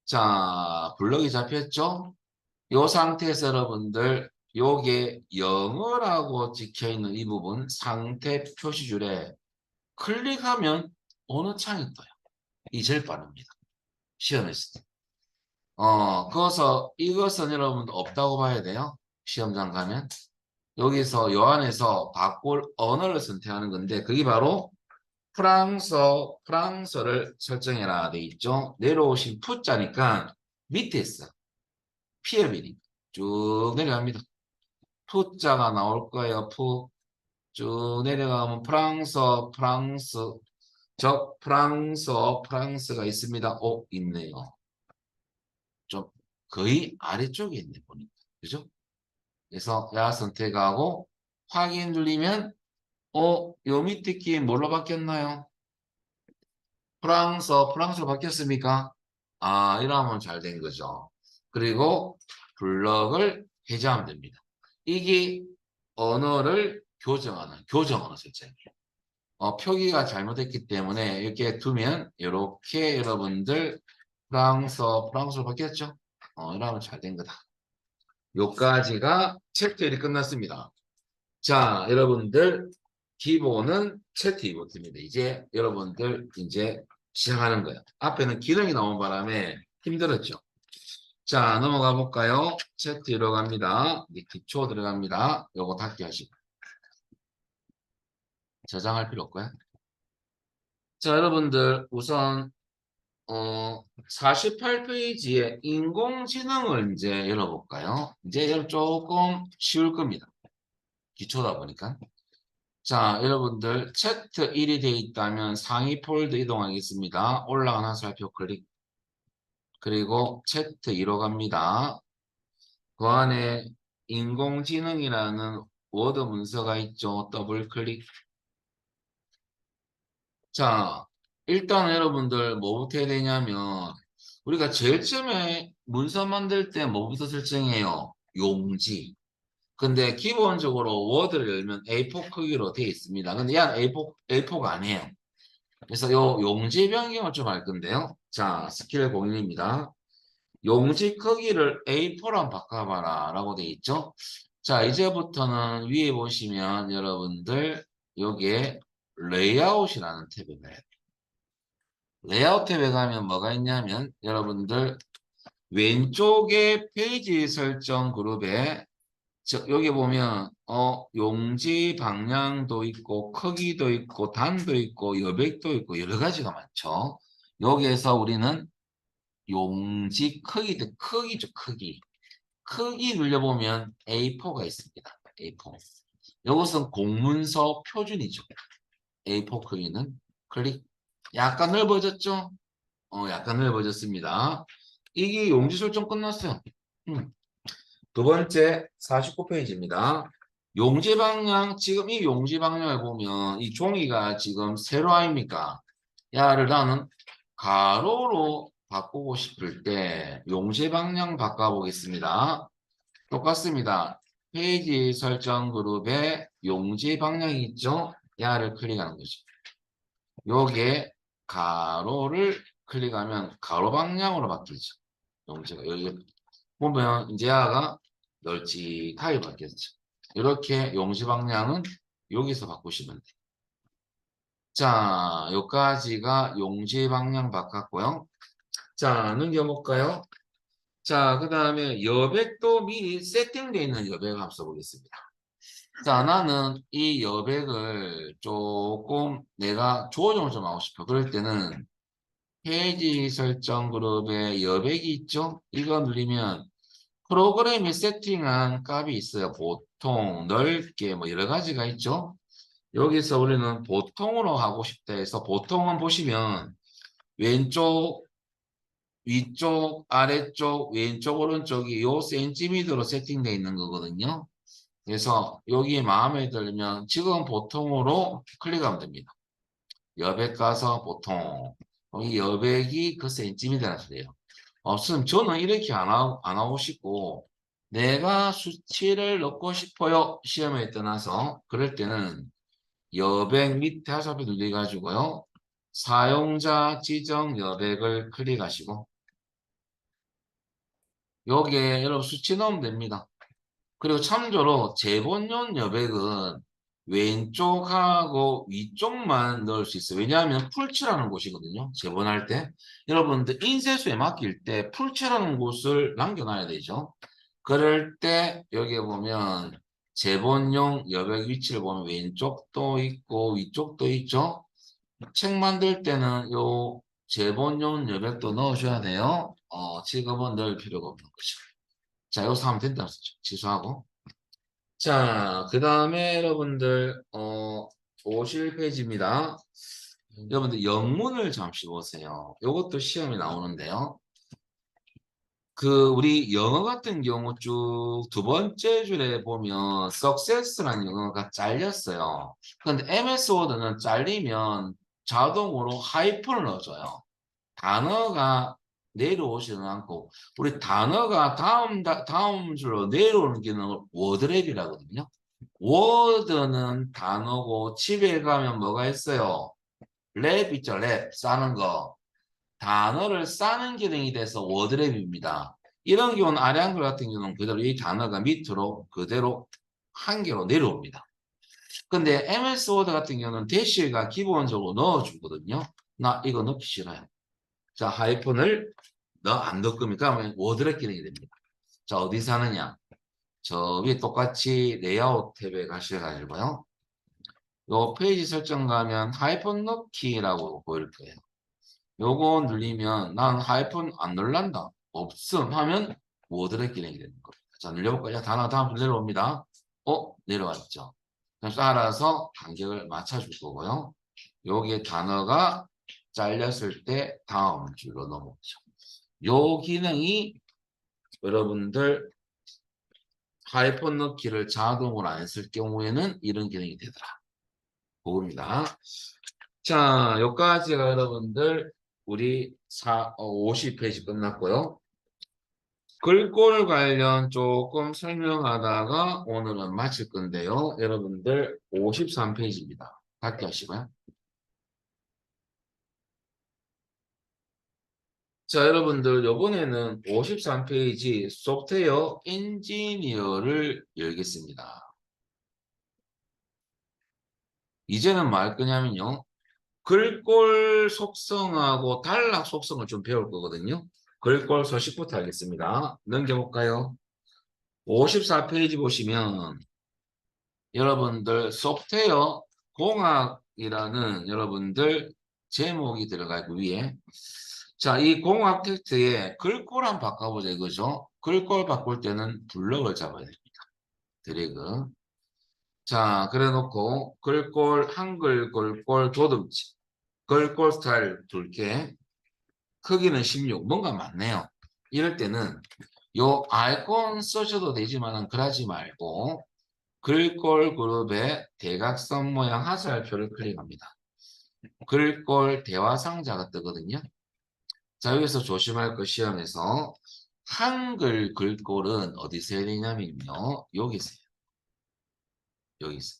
자, 블럭이 잡혔죠? 이 상태에서 여러분들, 요게 영어라고 찍혀 있는 이 부분, 상태 표시줄에 클릭하면 어느 창이 떠요. 이 제일 빠릅니다. 시험했을 때. 그래서 이것은 여러분도 없다고 봐야 돼요. 시험장 가면. 여기서 요 안에서 바꿀 언어를 선택하는 건데 그게 바로 프랑스어를 설정해라 돼 있죠. 내려오신 푸자니까 밑에 있어. 피어비니 쭉 내려갑니다. 푸자가 나올 거예요. 푸. 쭉 내려가면 프랑스가 있습니다. 있네요. 좀 거의 아래쪽에 있네 보니까. 그죠? 그래서 야 선택하고 확인 눌리면 요 밑에 게 뭘로 바뀌었나요? 프랑스로 바뀌었습니까? 이러면 잘 된 거죠. 그리고 블럭을 해제하면 됩니다. 이게 언어를 교정 언어 설정이에요. 표기가 잘못됐기 때문에 이렇게 두면 이렇게 여러분들 프랑스로 바뀌었죠? 이러면 잘 된 거다. 요까지가 챕터 1이 끝났습니다. 자, 여러분들 기본은 챕터 2부터입니다. 이제 여러분들 이제 시작하는 거예요. 앞에는 기능이 나온 바람에 힘들었죠. 자, 넘어가 볼까요? 챕터 2로 갑니다. 이제 기초 들어갑니다. 요거 닫기 하시고. 저장할 필요 없고요. 자, 여러분들 우선 48페이지에 인공지능을 이제 열어볼까요? 이제 조금 쉬울 겁니다. 기초다 보니까. 자, 여러분들 챕터 1이 되어 있다면 상위 폴더 이동하겠습니다. 올라간 화살표 클릭. 그리고 챕터 2로 갑니다. 그 안에 인공지능이라는 워드 문서가 있죠. 더블 클릭. 자, 일단 여러분들 뭐부터 해야 되냐면 우리가 제일 처음에 문서 만들 때 뭐부터 설정해요? 용지. 근데 기본적으로 워드를 열면 A4 크기로 되어 있습니다. 근데 얘는 A4가 아니에요. 그래서 요 용지 변경을 좀 할 건데요. 자, 스킬 01입니다. 용지 크기를 A4로 바꿔봐라 라고 되어 있죠. 자, 이제부터는 위에 보시면 여러분들 여기에 레이아웃이라는 탭에 가요. 레이아웃 탭에 가면 뭐가 있냐면 여러분들 왼쪽에 페이지 설정 그룹에 여기 보면 용지 방향도 있고 크기도 있고 단도 있고 여백도 있고 여러 가지가 많죠. 여기에서 우리는 용지 크기죠, 크기. 크기 눌려보면 A4가 있습니다. A4. 이것은 공문서 표준이죠. A4 크기는 클릭. 약간 넓어졌죠? 약간 넓어졌습니다. 이게 용지 설정 끝났어요. 두 번째 49페이지입니다. 용지 방향, 지금 이 용지 방향을 보면 이 종이가 지금 세로 아닙니까? 야를 나는 가로로 바꾸고 싶을 때 용지 방향 바꿔보겠습니다. 똑같습니다. 페이지 설정 그룹에 용지 방향이 있죠? 야를 클릭하는 거죠. 요게 가로를 클릭하면 가로 방향으로 바뀌죠. 용지가 여기 보면 이제 야가 널찍하게 바뀌었죠. 이렇게 용지 방향은 여기서 바꾸시면 돼요. 자, 여기까지가 용지 방향 바꿨고요. 자, 넘겨볼까요? 자, 그 다음에 여백도 미리 세팅되어 있는 여백을 한번 써보겠습니다. 자, 나는 이 여백을 조금 내가 조정을 좀 하고 싶어. 그럴 때는 페이지 설정 그룹에 여백이 있죠? 이거 누르면 프로그램이 세팅한 값이 있어요. 보통, 넓게 뭐 여러 가지가 있죠? 여기서 우리는 보통으로 하고 싶다 해서 보통은 보시면 왼쪽 위쪽, 아래쪽, 왼쪽, 오른쪽이 요 센티미터로 세팅되어 있는 거거든요. 그래서 여기 마음에 들면 지금 보통으로 클릭하면 됩니다. 여백 가서 보통. 이 여백이 그 센티미터라는 소리예요. 없으면 저는 이렇게 안 하고 싶고 내가 수치를 넣고 싶어요. 시험에 떠나서 그럴 때는 여백 밑에 하샵을 눌러가지고요. 사용자 지정 여백을 클릭하시고 여기에 여러분 수치 넣으면 됩니다. 그리고 참조로 재본용 여백은 왼쪽하고 위쪽만 넣을 수 있어요. 왜냐하면 풀칠하는 곳이거든요. 재본할 때. 여러분들 인쇄소에 맡길 때 풀칠하는 곳을 남겨놔야 되죠. 그럴 때 여기에 보면 재본용 여백 위치를 보면 왼쪽도 있고 위쪽도 있죠. 책 만들 때는 요 재본용 여백도 넣어줘야 돼요. 지금은 넣을 필요가 없는 거죠. 자, 여기서 하면 된다는 소죠. 취소하고. 자, 그 다음에 여러분들, 51페이지입니다. 여러분들, 영문을 잠시 보세요. 이것도 시험에 나오는데요. 우리 영어 같은 경우 쭉 두 번째 줄에 보면 success라는 영어가 잘렸어요. 근데 MS 워드는 잘리면 자동으로 하이픈을 넣어줘요. 단어가 내려오지는 않고 우리 단어가 다음 줄로 내려오는 기능을 워드랩이라거든요. 워드는 단어고 집에 가면 뭐가 있어요? 랩 있죠, 랩 싸는 거. 단어를 싸는 기능이 돼서 워드랩입니다. 이런 경우는 아래 한글 같은 경우는 그대로 이 단어가 밑으로 그대로 한 개로 내려옵니다. 근데 MS 워드 같은 경우는 대시가 기본적으로 넣어주거든요. 나 이거 넣기 싫어요. 자, 하이픈을 안 넣을 겁니까? 하면 워드랩 기능이 됩니다. 자, 어디서 하느냐? 저 위에 똑같이 레이아웃 탭에 가셔가지고요. 요 페이지 설정 가면 하이픈 넣기라고 보일 거예요. 요거 눌리면 난 하이픈 안 넣을란다. 없음 하면 워드랩 기능이 되는 겁니다. 자, 눌려볼까요? 단어 다음 내려옵니다. 내려왔죠. 그래서 알아서 간격을 맞춰줄 거고요. 여기에 단어가 잘렸을 때 다음 줄로 넘어오죠. 요 기능이 여러분들 하이폰 넣기를 자동으로 안 했을 경우에는 이런 기능이 되더라. 그겁니다. 자, 여기까지가 여러분들 우리 50페이지 끝났고요. 글꼴 관련 조금 설명하다가 오늘은 마칠 건데요. 여러분들 53페이지입니다. 닫기 하시고요. 자, 여러분들 이번에는 53페이지 소프트웨어 엔지니어를 열겠습니다. 이제는 뭐 할 거냐면요. 글꼴 속성하고 단락 속성을 좀 배울 거거든요. 글꼴 서식부터 하겠습니다. 넘겨볼까요? 54페이지 보시면 여러분들 소프트웨어 공학이라는 여러분들 제목이 들어가 있고 위에 자, 이 공학 텍스트에 글꼴 한번 바꿔보자 이거죠. 글꼴 바꿀 때는 블럭을 잡아야 됩니다. 드래그. 자, 그래 놓고 글꼴 한글 글꼴 조듬치 글꼴 스타일 둘게 크기는 16 뭔가 많네요. 이럴 때는 요 아이콘 쓰셔도 되지만 그러지 말고 글꼴 그룹에 대각선 모양 화살표를 클릭합니다. 글꼴 대화 상자가 뜨거든요. 자, 여기서 조심할 것 시험에서 한글 글꼴은 어디서 해야 되냐면요. 여기서 해요. 여기서.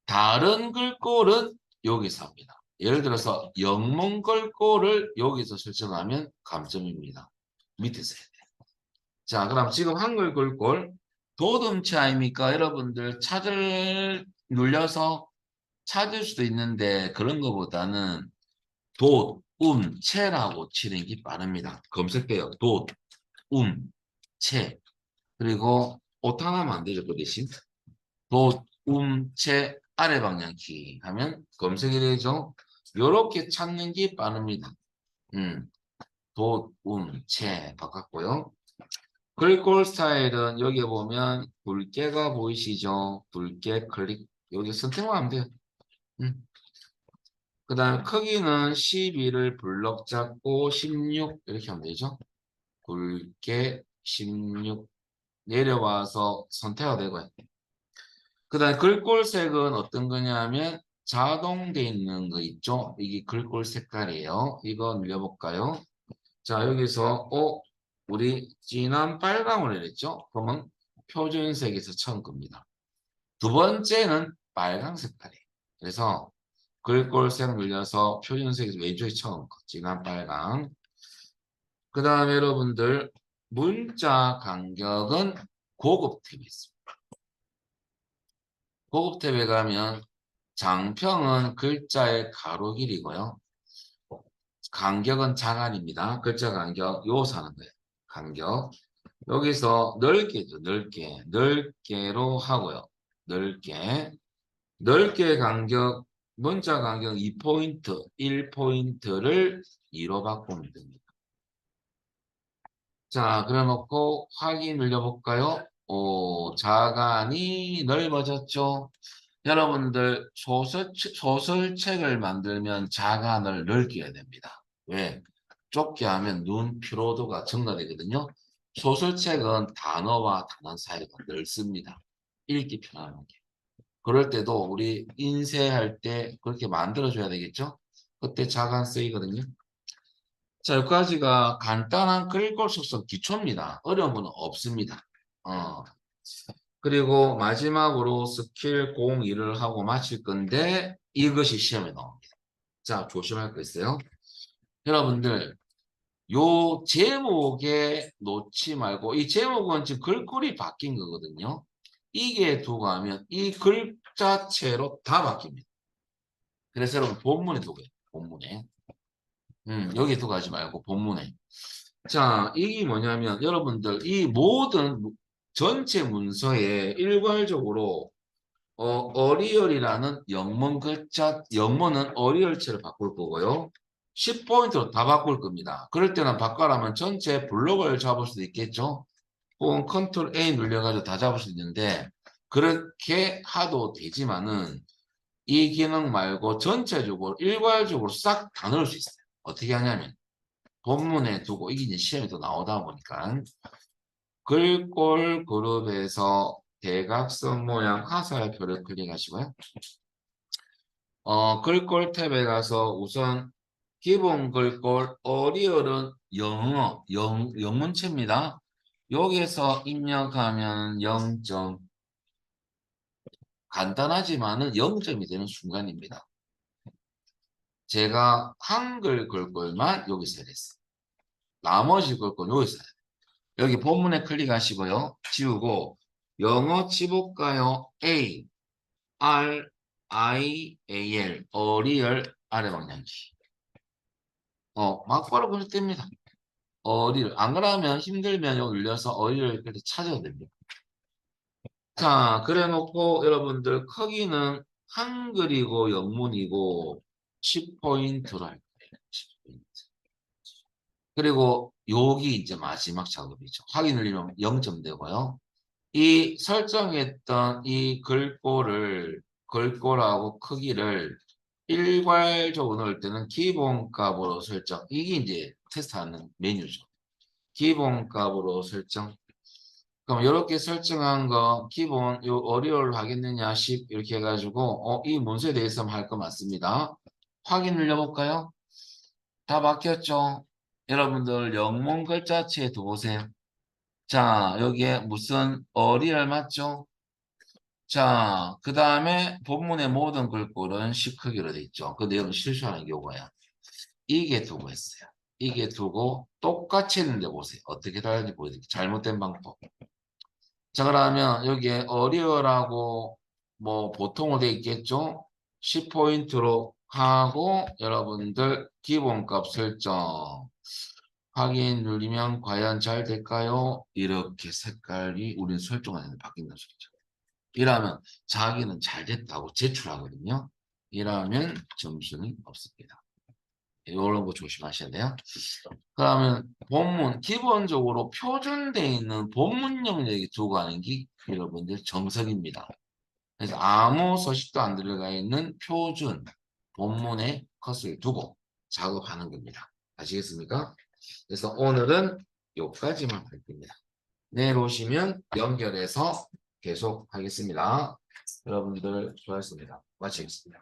다른 글꼴은 여기서 합니다. 예를 들어서 영문 글꼴을 여기서 설정하면 감점입니다. 밑에서 해야 돼요. 자, 그럼 지금 한글 글꼴 도둠치 아닙니까? 여러분들 눌려서 찾을 수도 있는데 그런 것보다는 채라고 치는 게 빠릅니다. 검색돼요. 채. 그리고 오타나면 안 되죠. 그 대신 채 아래 방향키 하면 검색이 되죠. 요렇게 찾는 게 빠릅니다. 채 바꿨고요. 글꼴 스타일은 여기 보면 굵게가 보이시죠? 굵게 클릭 여기 선택만 하면 돼요. 그 다음 크기는 12를 블럭 잡고 16 이렇게 하면 되죠. 굵게 16 내려와서 선택가 되고요. 그 다음에 글꼴색은 어떤 거냐면 자동돼 있는 거 있죠. 이게 글꼴 색깔이에요. 이거 눌려볼까요? 자, 여기서 우리 진한 빨강을 했죠. 그러면 표준색에서 처음 겁니다. 두 번째는 빨강 색깔이에요. 그래서 글꼴색 눌려서 표준색에서 왼쪽에 처음 거 진한 빨강. 그 다음에 여러분들 문자 간격은 고급 탭이 있습니다. 고급 탭에 가면 장평은 글자의 가로 길이고요. 간격은 장안입니다. 글자 간격 요서 하는 거예요. 간격. 여기서 넓게죠. 넓게로 하고요. 넓게 간격 문자 간격 2포인트 1포인트를 2로 바꾸면 됩니다. 자, 그래 놓고 확인 눌려볼까요? 자간이 넓어졌죠. 여러분들 소설책을 만들면 자간을 넓게 해야 됩니다. 왜? 좁게 하면 눈 피로도가 증가되거든요. 소설책은 단어와 단어 사이가 넓습니다. 읽기 편안하게. 그럴 때도 우리 인쇄할 때 그렇게 만들어줘야 되겠죠? 그때 자간 쓰이거든요. 자, 여기까지가 간단한 글꼴 속성 기초입니다. 어려운 건 없습니다. 그리고 마지막으로 스킬 02를 하고 마칠 건데 이것이 시험에 나옵니다. 자, 조심할 거 있어요. 여러분들 요 제목에 놓지 말고 이 제목은 지금 글꼴이 바뀐 거거든요. 이게 두고 하면 이 글자체로 다 바뀝니다. 그래서 여러분 본문에 두고 해요. 본문에. 여기 두고 하지 말고 본문에. 자, 이게 뭐냐면 여러분들 이 모든 전체 문서에 일괄적으로 어리얼이라는 영문 글자, 영문은 어리얼체를 바꿀 거고요. 10포인트로 다 바꿀 겁니다. 그럴 때는 바꿔라면 전체 블록을 잡을 수도 있겠죠. 혹은 컨트롤 A 눌려가지고 다 잡을 수 있는데 그렇게 하도 되지만은 이 기능 말고 전체적으로 일괄적으로 싹 다 넣을 수 있어요. 어떻게 하냐면 본문에 두고 이게 이제 시험에도 나오다 보니까 글꼴 그룹에서 대각선 모양 화살표를 클릭하시고요. 글꼴 탭에 가서 우선 기본 글꼴 어리얼은 영문체입니다. 여기에서 입력하면 0점, 간단하지만은 0점이 되는 순간입니다. 제가 한글 글꼴만 여기서 했어요. 나머지 글꼴 여기서 해요. 여기 본문에 클릭하시고요. 지우고 영어 치볼까요? A, R, I, A, L, 어리얼 아래 방향키. 막바로 보실 됩니다. 어리를 안 그러면 힘들면 여기 눌려서 어리를 이렇게 찾아야 됩니다. 자, 그래 놓고 여러분들 크기는 한글이고 영문이고 10포인트로 할 거예요. 10포인트. 그리고 여기 이제 마지막 작업이죠. 확인 눌리면 0점 되고요. 이 설정했던 이 글꼴하고 크기를 일괄적으로 넣을 때는 기본값으로 설정. 이게 이제 테스트하는 메뉴죠. 기본값으로 설정. 그럼 이렇게 설정한 거 기본 요 어리얼 하겠느냐 10 이렇게 해가지고 이 문서에 대해서 할 거 맞습니다. 확인 눌러볼까요? 다 바뀌었죠? 여러분들 영문 글자체에 두보세요. 자, 여기에 무슨 어리얼 맞죠? 자, 그 다음에 본문의 모든 글꼴은 10 크기로 돼 있죠. 그 내용 실수하는 경우야. 이게 두고 했어요. 이게 두고 똑같이 했는데 보세요. 어떻게 다른지 보여드릴게요. 잘못된 방법. 자, 그러면 여기에 어리어라고 뭐 보통으로 돼 있겠죠? 10포인트로 하고 여러분들 기본값 설정 확인 누르면 과연 잘 될까요? 이렇게 색깔이 우리는 설정하는 데 바뀐다는 소리죠. 이러면 자기는 잘 됐다고 제출하거든요. 이러면 점수는 없습니다. 이런 거 조심하셔야 돼요. 그러면 본문 기본적으로 표준되어 있는 본문 영역에 두고 가는 게 여러분들 정석입니다. 그래서 아무 서식도 안 들어가 있는 표준 본문에 컷을 두고 작업하는 겁니다. 아시겠습니까? 그래서 오늘은 여기까지만 할 겁니다. 내일 오시면 연결해서 계속 하겠습니다. 여러분들 수고하셨습니다. 마치겠습니다.